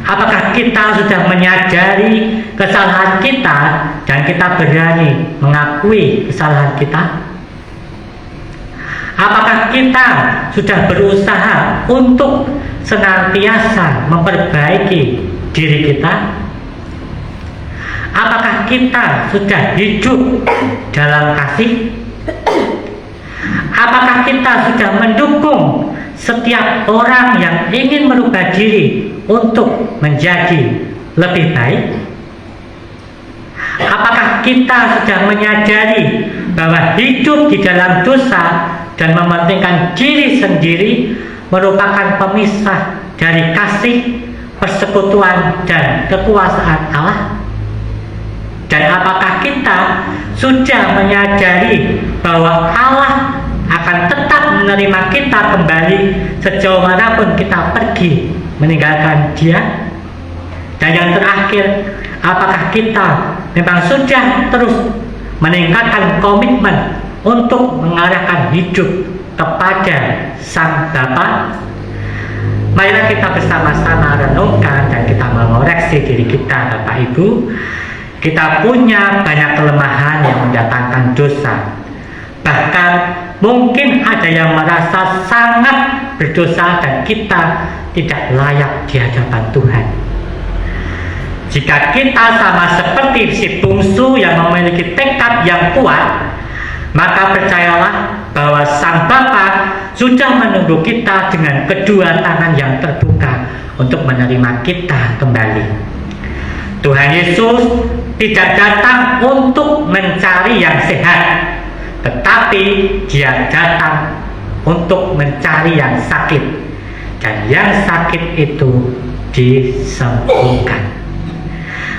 Apakah kita sudah menyadari kesalahan kita dan kita berani mengakui kesalahan kita? Apakah kita sudah berusaha untuk senantiasa memperbaiki diri kita? Apakah kita sudah hidup dalam kasih? Apakah kita sudah mendukung setiap orang yang ingin merubah diri untuk menjadi lebih baik? Apakah kita sudah menyadari bahwa hidup di dalam dosa dan mementingkan diri sendiri merupakan pemisah dari kasih, persekutuan, dan kekuasaan Allah? Dan apakah kita sudah menyadari bahwa Allah akan tetap menerima kita kembali sejauh manapun kita pergi meninggalkan Dia? Dan yang terakhir, apakah kita memang sudah terus meningkatkan komitmen untuk mengarahkan hidup kepada Sang Bapa? Marilah kita bersama-sama renungkan dan kita mengoreksi diri kita, Bapak Ibu. Kita punya banyak kelemahan yang mendatangkan dosa. Bahkan mungkin ada yang merasa sangat berdosa dan kita tidak layak di hadapan Tuhan. Jika kita sama seperti si bungsu yang memiliki tekad yang kuat, maka percayalah bahwa Sang Bapa sudah menunggu kita dengan kedua tangan yang terbuka untuk menerima kita kembali. Tuhan Yesus tidak datang untuk mencari yang sehat, tetapi Dia datang untuk mencari yang sakit, dan yang sakit itu disembuhkan.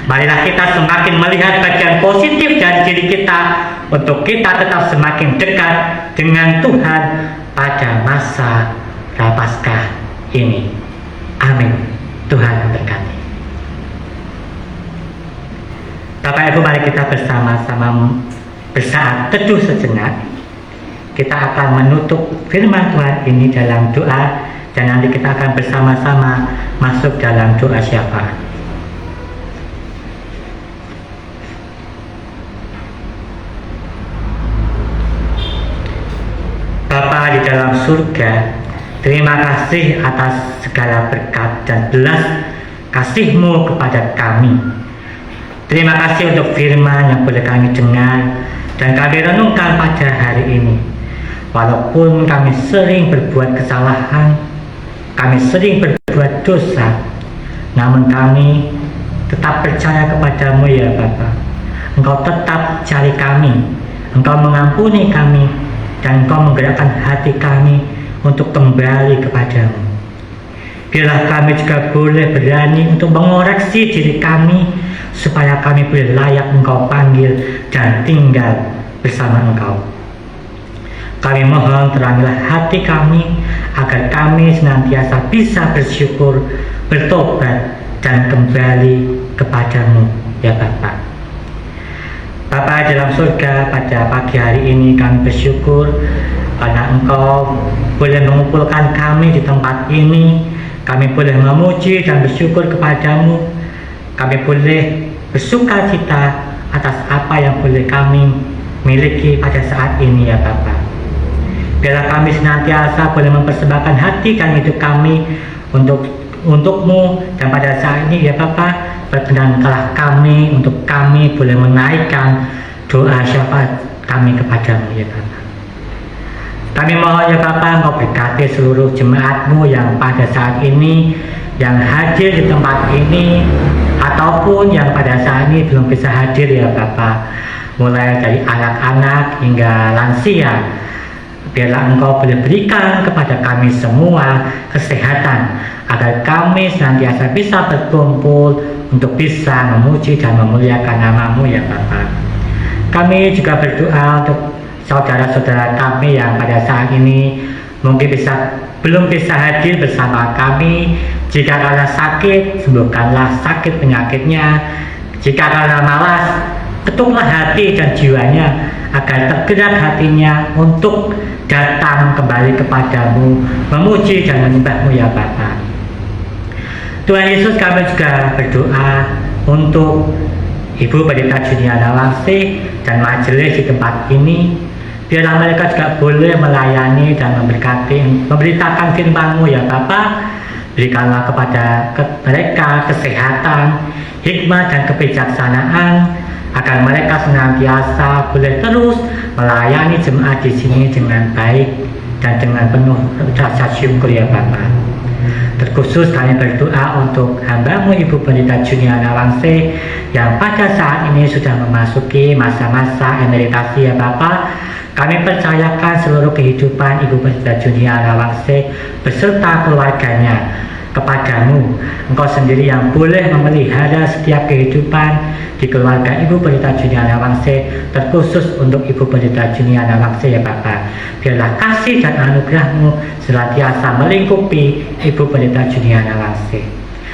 Marilah kita semakin melihat bagian positif dari diri kita untuk kita tetap semakin dekat dengan Tuhan pada masa Prapaskah ini. Amin. Tuhan memberkati. Bapak Ibu, mari kita bersama-sama bersaat teduh sejenak. Kita akan menutup firman Tuhan ini dalam doa, dan nanti kita akan bersama-sama masuk dalam doa syafaat. Bapa di dalam surga, terima kasih atas segala berkat dan belas kasih-Mu kepada kami. Terima kasih untuk firman yang boleh kami dengar dan kami renungkan pada hari ini. Walaupun kami sering berbuat kesalahan, kami sering berbuat dosa, namun kami tetap percaya kepada-Mu ya Bapa. Engkau tetap cari kami, Engkau mengampuni kami, dan Engkau menggerakkan hati kami untuk kembali kepada-Mu. Biarlah kami juga boleh berani untuk mengoreksi diri kami, supaya kami boleh layak Engkau panggil dan tinggal bersama Engkau. Kami mohon terangilah hati kami, agar kami senantiasa bisa bersyukur, bertobat, dan kembali kepada-Mu ya Bapa. Bapa dalam surga, pada pagi hari ini kami bersyukur karena Engkau boleh mengumpulkan kami di tempat ini. Kami boleh memuji dan bersyukur kepada-Mu. Kami boleh bersuka cita atas apa yang boleh kami miliki pada saat ini ya Bapa. Biarlah kami senantiasa boleh mempersembahkan hati dan hidup kami untuk-Mu, dan pada saat ini ya Bapa, perkenankanlah kami untuk kami boleh menaikkan doa syafaat kami kepada-Mu ya Bapa. Kami mohon ya Bapa, Engkau berkati seluruh jemaat-Mu yang pada saat ini yang hadir di tempat ini, ataupun yang pada saat ini belum bisa hadir ya Bapa, mulai dari anak-anak hingga lansia. Biarlah Engkau boleh berikan kepada kami semua kesehatan, agar kami senantiasa bisa berkumpul untuk bisa memuji dan memuliakan nama-Mu ya Bapa. Kami juga berdoa untuk saudara-saudara kami yang pada saat ini mungkin belum bisa hadir bersama kami. Jika karena sakit, sembuhkanlah sakit penyakitnya. Jika karena malas, ketuklah hati dan jiwanya, agar tergerak hatinya untuk datang kembali kepada-Mu, memuji dan menyembah-Mu ya Bapa. Tuhan Yesus, kami juga berdoa untuk Ibu Pendeta Juniana Wangsih dan majelis di tempat ini. Biarlah mereka juga boleh melayani dan memberitakan firman-Mu ya Bapa. Berikanlah kepada mereka kesehatan, hikmat dan kebijaksanaan, agar mereka senantiasa boleh terus melayani jemaat di sini dengan baik dan dengan penuh rasa syukur ya Bapa. Terkhusus kami berdoa untuk hamba-Mu Ibu Pendeta Juniana Wangsih yang pada saat ini sudah memasuki masa-masa emeritasi ya Bapa. Kami percayakan seluruh kehidupan Ibu Pendeta Juniana Wangsih beserta keluarganya kepada-Mu. Engkau sendiri yang boleh memelihara setiap kehidupan di keluarga Ibu Pendeta Juniana Wangsih, terkhusus untuk Ibu Pendeta Juniana Wangsih ya Bapa. Biarlah kasih dan anugerah-Mu senantiasa melingkupi Ibu Pendeta Juniana Wangsih.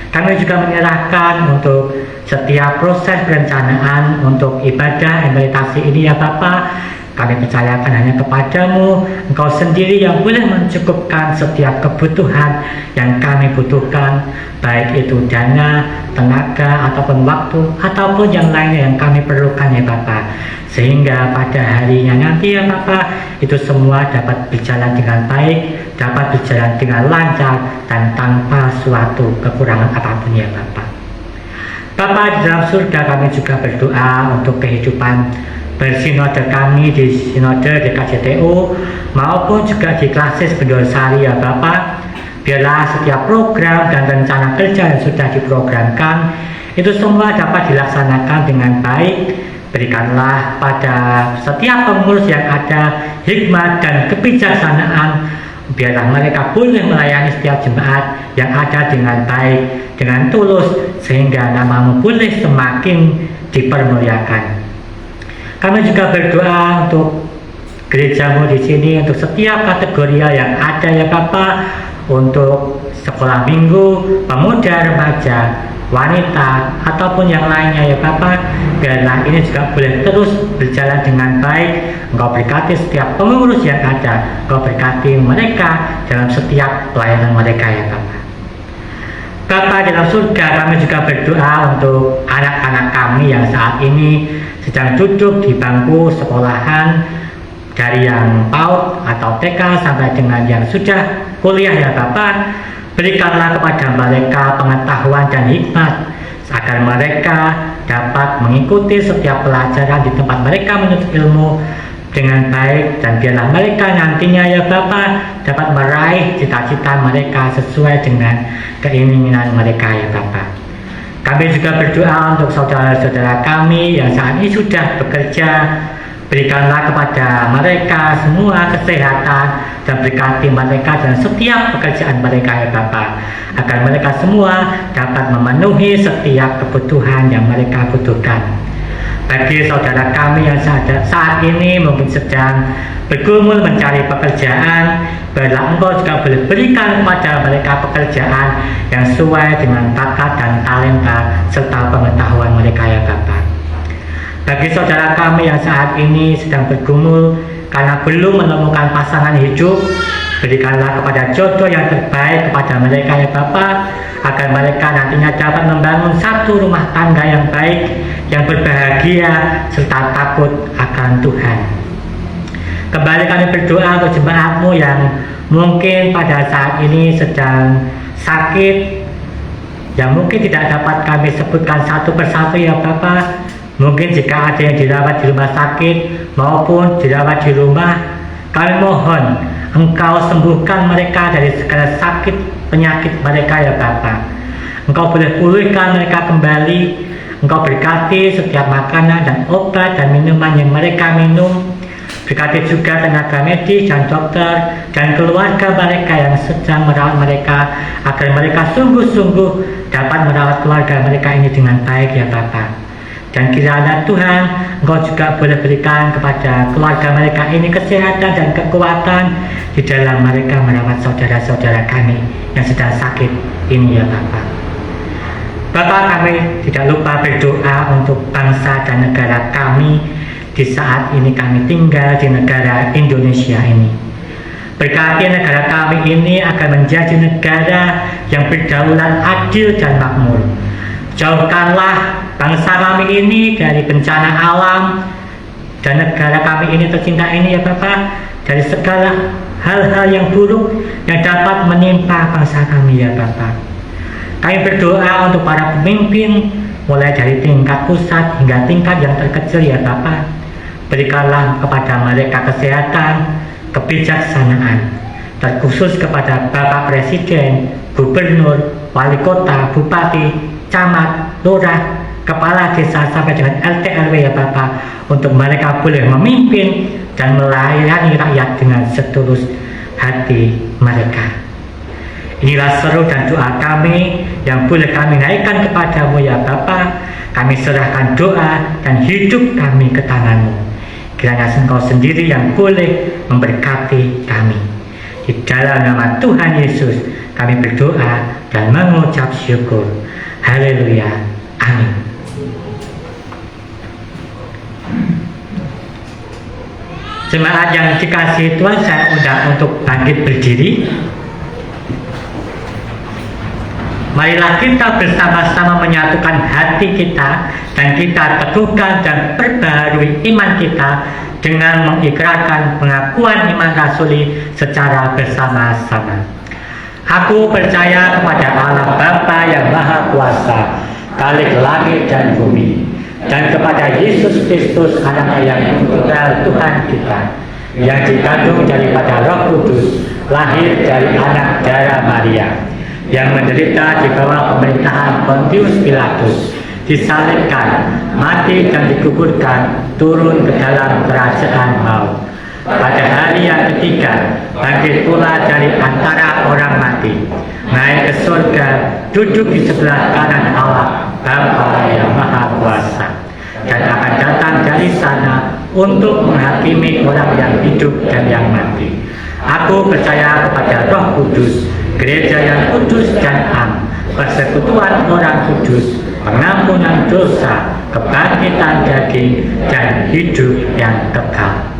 Kami juga menyerahkan untuk setiap proses perencanaan untuk ibadah emeritasi ini ya Bapa, kami percayakan hanya kepadamu. Engkau sendiri yang boleh mencukupkan setiap kebutuhan yang kami butuhkan, baik itu dana, tenaga, ataupun waktu, ataupun yang lainnya yang kami perlukan ya Bapa. Sehingga pada harinya nanti ya Bapa, itu semua dapat berjalan dengan baik, dapat berjalan dengan lancar, dan tanpa suatu kekurangan apapun ya Bapa. Bapa di dalam surga, kami juga berdoa untuk kehidupan bersinode kami di sinode GKJTU maupun juga di klasis Bendosari ya Bapa. Biarlah setiap program dan rencana kerja yang sudah diprogramkan itu semua dapat dilaksanakan dengan baik. Berikanlah pada setiap pengurus yang ada hikmat dan kebijaksanaan. Biarlah mereka boleh melayani setiap jemaat yang ada dengan baik, dengan tulus, sehingga namamu boleh semakin dipermuliakan. Kami juga berdoa untuk gerejamu di sini, untuk setiap kategori yang ada ya Bapa, untuk sekolah minggu, pemuda, remaja, wanita, ataupun yang lainnya ya Bapa. Biarlah ini juga boleh terus berjalan dengan baik. Engkau berkati setiap pengurus yang ada, Engkau berkati mereka dalam setiap pelayanan mereka ya Bapa. Bapa dalam surga, kami juga berdoa untuk anak-anak kami yang saat ini sedang duduk di bangku sekolahan, dari yang PAUD atau TK sampai dengan yang sudah kuliah ya Bapa. Berikanlah kepada mereka pengetahuan dan hikmat agar mereka dapat mengikuti setiap pelajaran di tempat mereka menuntut ilmu dengan baik, dan biarlah mereka nantinya ya Bapa dapat meraih cita-cita mereka sesuai dengan keinginan mereka ya Bapa. Kami juga berdoa untuk saudara-saudara kami yang saat ini sudah bekerja. Berikanlah kepada mereka semua kesehatan dan berkati mereka dalam setiap pekerjaan mereka ya Bapa, agar mereka semua dapat memenuhi setiap kebutuhan yang mereka butuhkan. Bagi saudara kami yang saat ini mungkin sedang bergumul mencari pekerjaan, biarlah Engkau juga boleh berikan kepada mereka pekerjaan yang sesuai dengan bakat dan talenta serta pengetahuan mereka ya Bapa. Bagi saudara kami yang saat ini sedang bergumul karena belum menemukan pasangan hidup, berikanlah kepada jodoh yang terbaik kepada mereka ya Bapa, agar mereka nantinya dapat membangun satu rumah tangga yang baik, yang berbahagia, serta takut akan Tuhan. Kembali kami berdoa untuk jemaatmu yang mungkin pada saat ini sedang sakit, yang mungkin tidak dapat kami sebutkan satu persatu ya Bapa. Mungkin jika ada yang dirawat di rumah sakit maupun dirawat di rumah, kami mohon Engkau sembuhkan mereka dari segala sakit penyakit mereka ya Bapa. Engkau boleh pulihkan mereka kembali. Engkau berkati setiap makanan dan obat dan minuman yang mereka minum. Berkati juga tenaga medis dan dokter dan keluarga mereka yang sedang merawat mereka, agar mereka sungguh-sungguh dapat merawat keluarga mereka ini dengan baik ya Bapa. Dan kiranya Tuhan, Engkau juga boleh berikan kepada keluarga mereka ini kesehatan dan kekuatan di dalam mereka merawat saudara-saudara kami yang sedang sakit ini ya Bapa. Bapa, kami tidak lupa berdoa untuk bangsa dan negara kami di saat ini kami tinggal di negara Indonesia ini. Berkati negara kami ini akan menjadi negara yang berdaulat, adil dan makmur. Jauhkanlah bangsa kami ini dari bencana alam, dan negara kami ini tercinta ini ya Bapa, dari segala hal-hal yang buruk yang dapat menimpa bangsa kami ya Bapa. Kami berdoa untuk para pemimpin, mulai dari tingkat pusat hingga tingkat yang terkecil ya Bapa. Berikanlah kepada mereka kesehatan, kebijaksanaan, terkhusus kepada Bapak Presiden, Gubernur, Wali Kota, Bupati, Camat, Lurah, Kepala Desa sampai dengan RT RW ya Bapak, untuk mereka boleh memimpin dan melayani rakyat dengan setulus hati mereka. Inilah seru dan doa kami yang boleh kami naikkan kepadamu ya Bapa. Kami serahkan doa dan hidup kami ke tangan-Mu. Kiranya Engkau sendiri yang boleh memberkati kami. Di dalam nama Tuhan Yesus kami berdoa dan mengucap syukur. Haleluya. Amin. Jemaat yang dikasihi Tuhan, saya undang untuk bangkit berdiri. Marilah kita bersama-sama menyatukan hati kita dan kita teguhkan dan perbaharui iman kita dengan mengikrarkan pengakuan iman rasuli secara bersama-sama. Aku percaya kepada Allah Bapa yang Maha Kuasa, Khalik langit dan bumi, dan kepada Yesus Kristus Anaknya yang tunggal Tuhan kita, yang dikandung daripada Roh Kudus, lahir dari anak darah Maria, yang menderita di bawah pemerintahan Pontius Pilatus, disalibkan, mati dan dikuburkan, turun ke dalam kerajaan maut. Pada hari yang ketiga, bangkit pula dari antara orang mati, naik ke surga, duduk di sebelah kanan Allah Bapa yang Maha Kuasa, dan akan datang dari sana untuk menghakimi orang yang hidup dan yang mati. Aku percaya kepada Roh Kudus, gereja yang kudus dan am, persekutuan orang kudus, pengampunan dosa, kebangkitan daging, dan hidup yang kekal.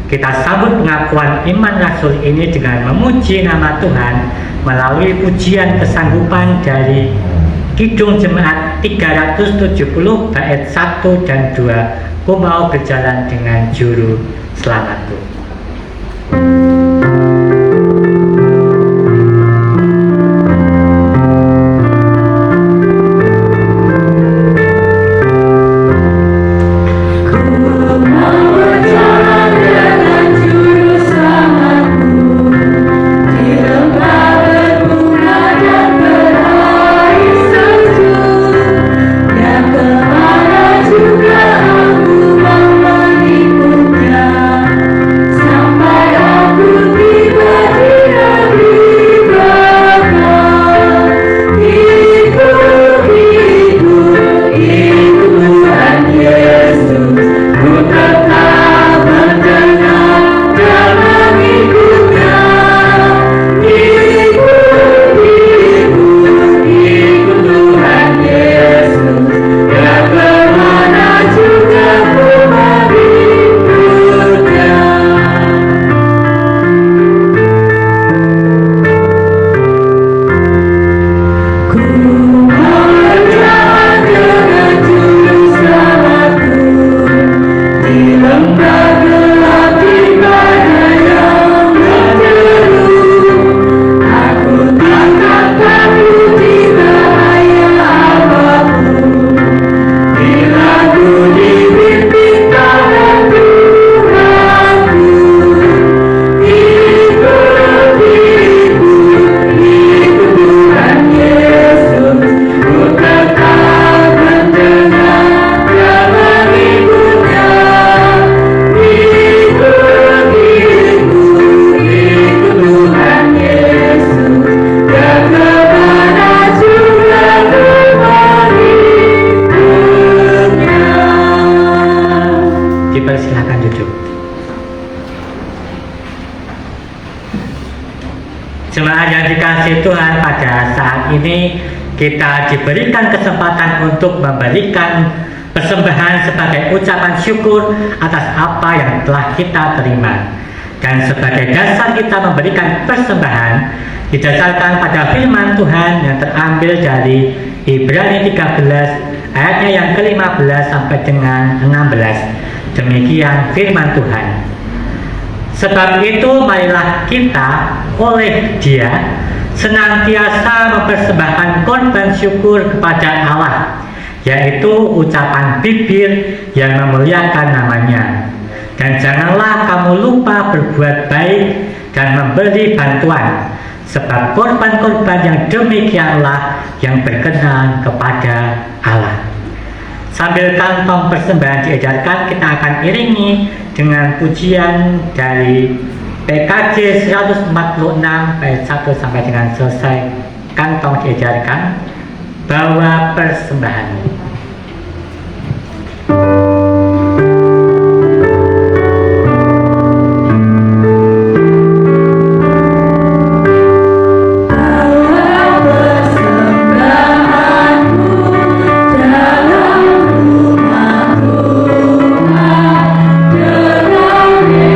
Kita sambut pengakuan iman rasul ini dengan memuji nama Tuhan melalui pujian kesanggupan dari Kidung Jemaat 370 bait 1 dan 2. Ku mau berjalan dengan juru selamatku. Silakan duduk. Jemaat yang dikasihi Tuhan, pada saat ini kita diberikan kesempatan untuk memberikan persembahan sebagai ucapan syukur atas apa yang telah kita terima. Dan sebagai dasar kita memberikan persembahan didasarkan pada firman Tuhan yang terambil dari Ibrani 13 ayatnya yang ke-15 sampai dengan 16. Demikian firman Tuhan. Sebab itu marilah kita oleh Dia senantiasa mempersembahkan korban syukur kepada Allah, yaitu ucapan bibir yang memuliakan nama-Nya. Dan janganlah kamu lupa berbuat baik dan memberi bantuan, sebab korban-korban yang demikianlah yang berkenan kepada Allah. Sambil kantong persembahan diedarkan, kita akan iringi dengan pujian dari PKJ 146 bait 1 sampai dengan selesai kantong diedarkan. Bawa persembahan. Yeah.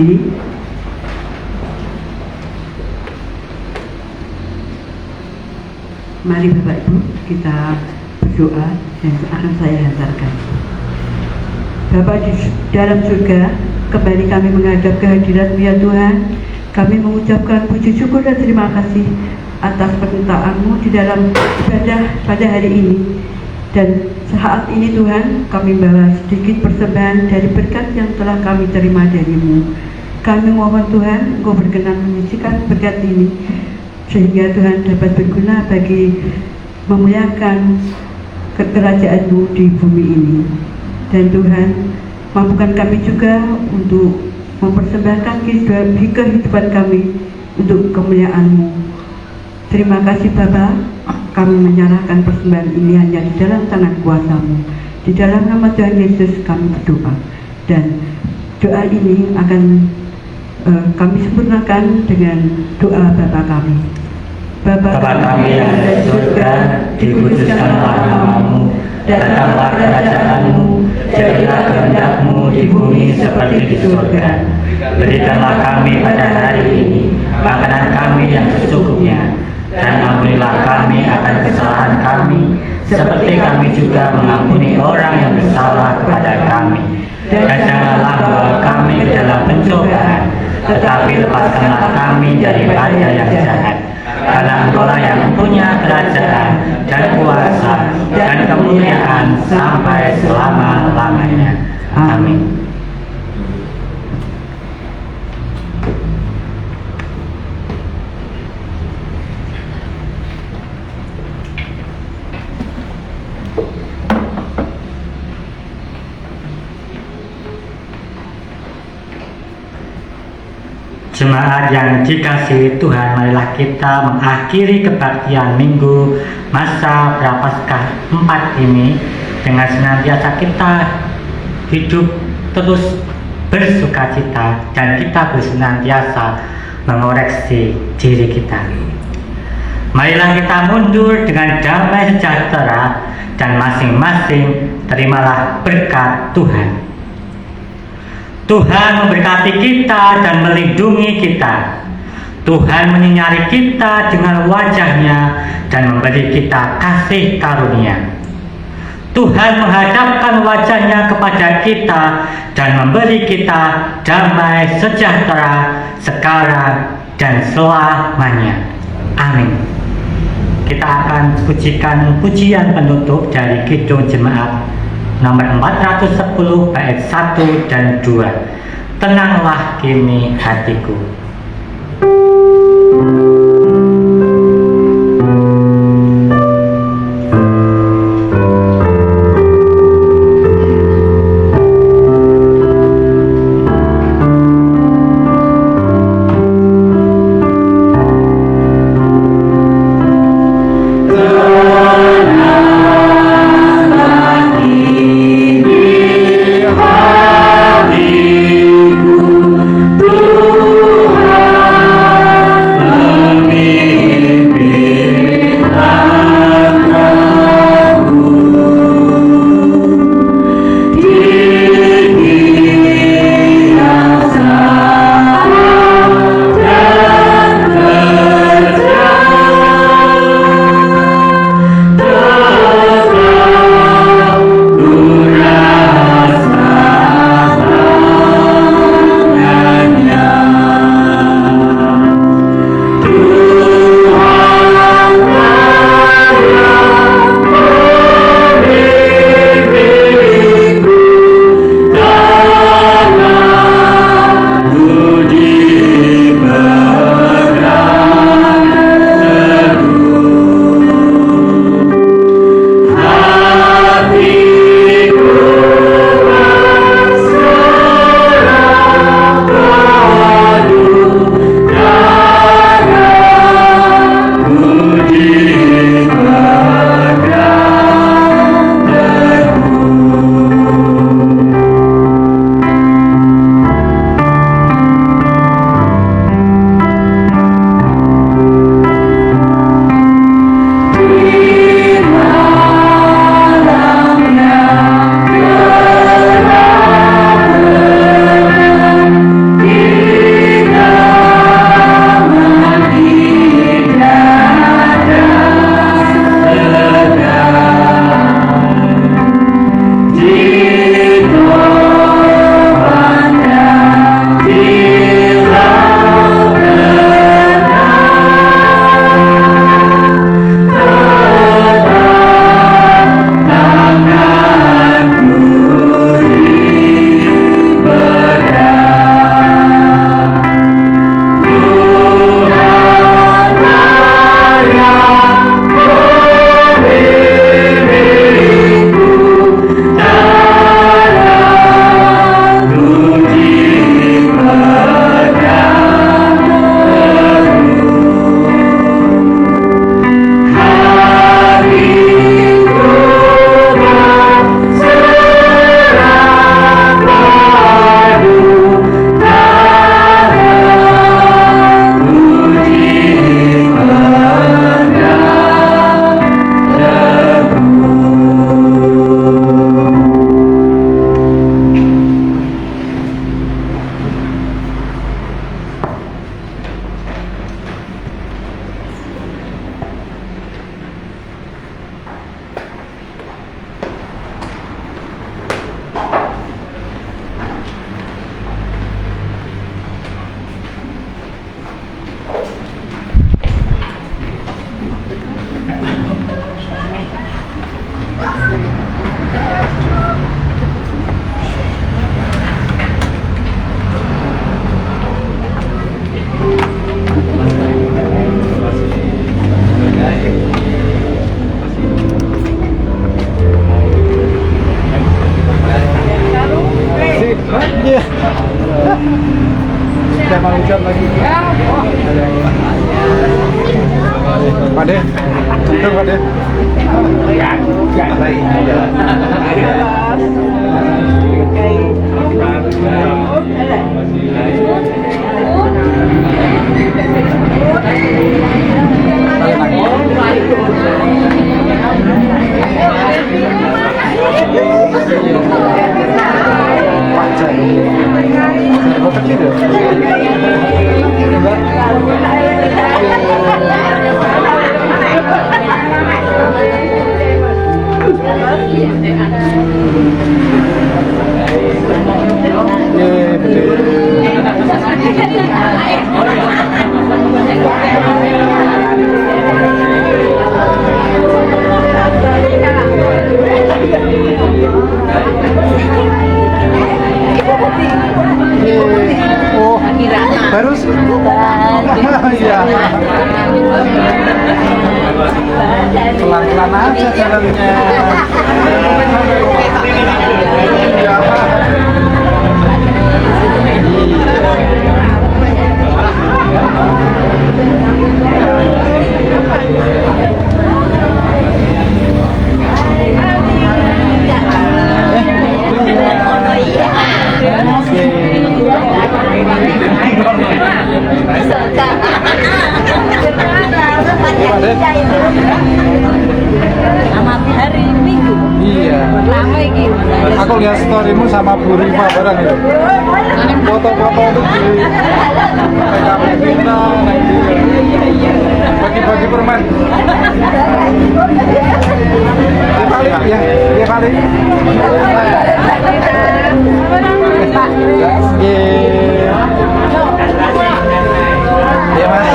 berdiri. Mari Bapak Ibu kita berdoa yang akan saya hantarkan. Bapa di dalam surga, kembali kami menghadap kehadirat-Mu ya Tuhan. Kami mengucapkan puji syukur dan terima kasih atas permintaan-Mu di dalam ibadah pada hari ini. Dan saat ini Tuhan, kami membawa sedikit persembahan dari berkat yang telah kami terima dari-Mu. Kami mohon Tuhan, Engkau berkenan menyisikan berkat ini, sehingga Tuhan dapat berguna bagi memuliakan kerajaan-Mu di bumi ini. Dan Tuhan, mampukan kami juga untuk mempersembahkan kehidupan kami untuk kemuliaan-Mu. Terima kasih Bapa, kami menyerahkan persembahan ini hanya di dalam tangan kuasa-Mu. Di dalam nama Tuhan Yesus kami berdoa. Dan doa ini akan kami sempurnakan dengan doa Bapa kami. Bapa kami yang ada di surga, dikuduskanlah nama-Mu, datanglah kerajaan-Mu, jadilah kehendak-Mu di bumi seperti di surga. Berikanlah kami pada hari ini makanan kami yang secukupnya, dan ampunilah kami akan kesalahan kami, seperti kami juga mengampuni orang yang bersalah kepada kami. Dan janganlah bawa kami ke dalam pencobaan, tetapi lepaskanlah kami daripada yang jahat. Karena Engkau-lah yang punya kerajaan dan kuasa dan kemuliaan sampai selama-lamanya. Amin. Jemaat yang dikasihi Tuhan, marilah kita mengakhiri kebaktian Minggu masa Prapaskah 4 ini dengan senantiasa kita hidup terus bersukacita dan kita bersenantiasa mengoreksi diri kita. Marilah kita mundur dengan damai sejahtera dan masing-masing terimalah berkat Tuhan. Tuhan memberkati kita dan melindungi kita. Tuhan menyinari kita dengan wajah-Nya dan memberi kita kasih karunia. Tuhan menghadapkan wajah-Nya kepada kita dan memberi kita damai sejahtera sekarang dan selamanya. Amin. Kita akan pujikan pujian penutup dari Kidung Jemaat nomor 410 bait 1 dan 2. Tenanglah kini hatiku. Tuhan mau ucap lagi. Pak De, betul Pak De. Baru sih. Iya. Pelan-pelan aja jalannya. Iya. Hari Minggu. Iya. Lama iki. Aku lihat storymu sama Bu Rifa bareng itu. Foto-foto itu di PKP kita, bagi-bagi permen. Dia kali ya, dia kali. Iya Mas.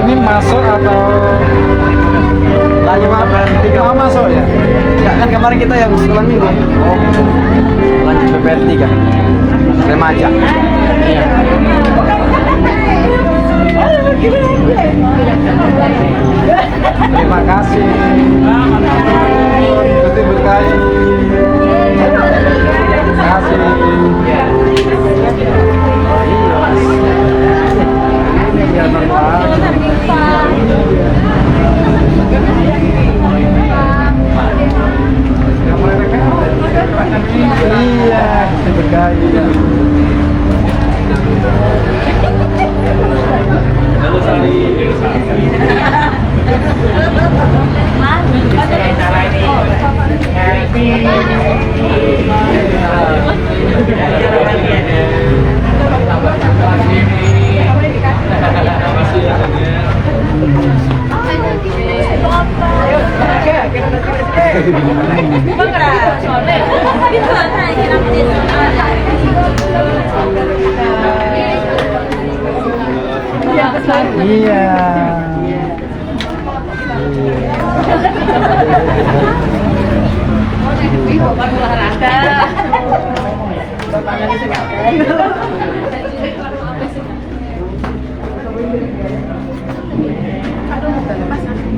Ini masuk atau Lanjut PPR 3. mau masuk ya? Ya kan kemarin kita yang sekolah minggu. Oh. Lanjut PPR 3. Remaja. Terima kasih. Betul berkait. Terima kasih. Iya, iya, berkait. Iya.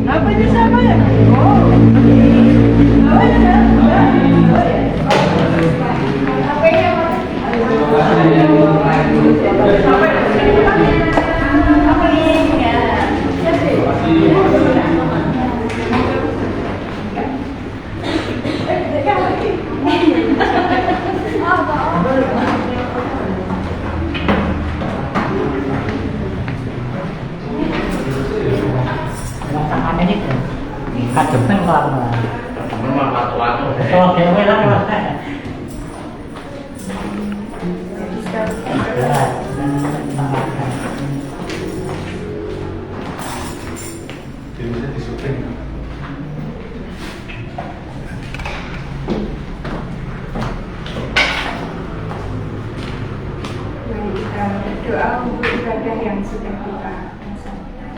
Apa ini sama ya? Kadang lama. Oke, lah. Doa untuk ibadah yang sudah kita laksanakan.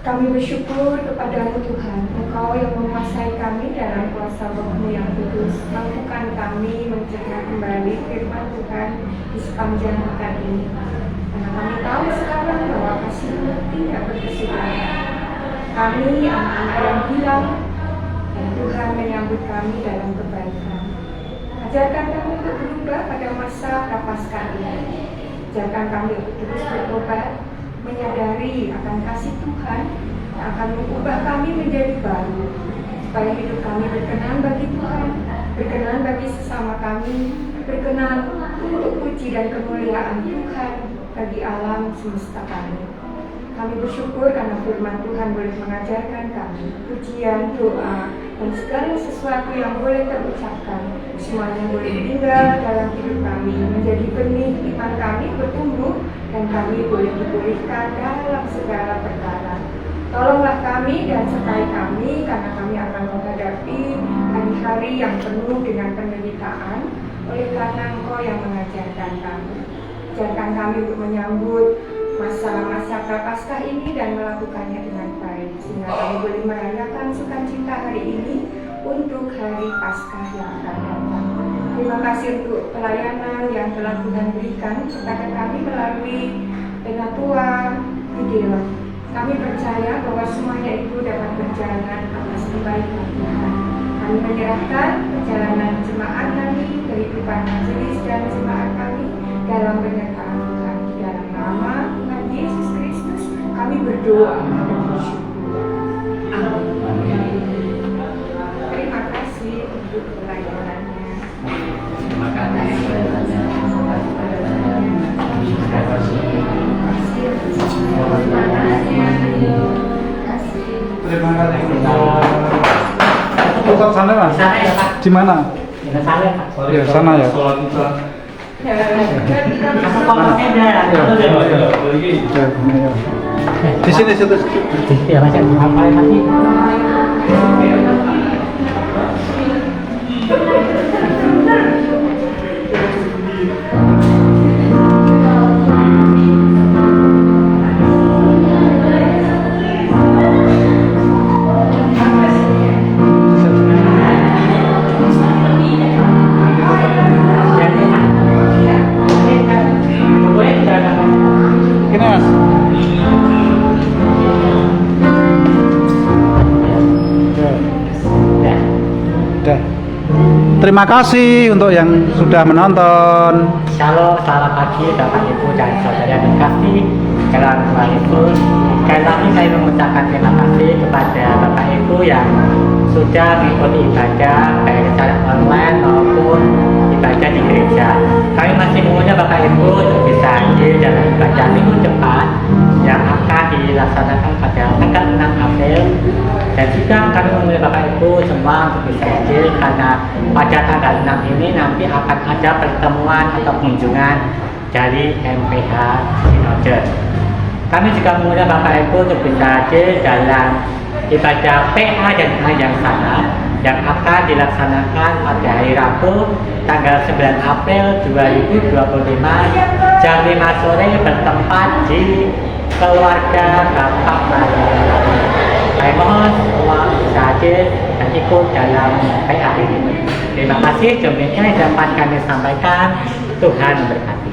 Kami bersyukur kepadamu Tuhan, Engkau yang menguasai kami dalam kuasa Roh-Mu yang kudus. Mampukan kami mencerna kembali firman Tuhan di sepanjang pekan ini. Karena kami tahu sekarang bahwa kasih-Mu tidak berkesudahan. Kami anak-anak yang hilang, dan Tuhan menyambut kami dalam kebaikan. Ajarkan kami untuk berubah pada masa prapaskah ini. Ajarkan kami untuk terus bertobat, menyadari akan kasih Tuhan yang akan mengubah kami menjadi baru, supaya hidup kami berkenan bagi Tuhan, berkenan bagi sesama kami, berkenan untuk puji dan kemuliaan Tuhan bagi alam semesta kami. Kami bersyukur karena firman Tuhan boleh mengajarkan kami pujian, doa, dan segala sesuatu yang boleh terucapkan. Semuanya boleh tinggal dalam hidup kami, menjadi benih iman kami bertumbuh, dan kami boleh dipulihkan dalam segala perkara. Tolonglah kami dan sertai kami, karena kami akan menghadapi hari-hari yang penuh dengan penderitaan, oleh karena Engkau yang mengajarkan kami. Ajarkan kami untuk menyambut masa-masa prapaskah ini dan melakukannya dengan baik, sehingga kami boleh merayakan sukacita hari ini untuk hari Paskah yang akan datang. Terima kasih untuk pelayanan yang telah Tuhan berikan kepada kami melalui Penatua Video. Kami percaya bahwa semuanya itu dapat berjalan atas kebaikan Tuhan. Kami menyerahkan perjalanan jemaat kami, kehidupan majelis dan jemaat kami dalam penyertaan Tuhan. Di dalam nama Tuhan Yesus Kristus kami berdoa dan bersyukur. Amin. Terima kasih untuk pelayanannya. Terima kasih pelayanannya. Terima kasih. Pusat sana mas? Di mana? Di sana Pak. Ya sana ya. Di sini situ. Ya Mas, apa tadi? Ini mas. Dah. Terima kasih untuk yang sudah menonton. Shalom, selamat pagi Bapak Ibu dan saudara yang terkasih dalam Tuhan Yesus. Sekali lagi saya mengucapkan terima kasih kepada Bapak Ibu yang sudah mengikuti ibadah baik secara online maupun ibadah di gereja. Kami masih mengundang Bapak Ibu untuk bisa hadir dalam ibadah minggu depan yang akan dilaksanakan pada tanggal 6 April. Dan juga kami mengundang Bapak Ibu semua untuk bisa hadir karena pada tanggal 6 ini nanti akan ada pertemuan atau kunjungan dari MPH Sinode. Kami juga mengundang Bapak Ibu untuk bisa hadir dalam ibadah PA dan A yang sama yang akan dilaksanakan pada hari Rabu tanggal 9 April 2025 jam 5 sore bertempat di keluarga Bapak Maria. Saya mohon semua bisa hadir dan ikut dalam PA ini. Terima kasih, demikian yang dapat kami sampaikan. Tuhan memberkati.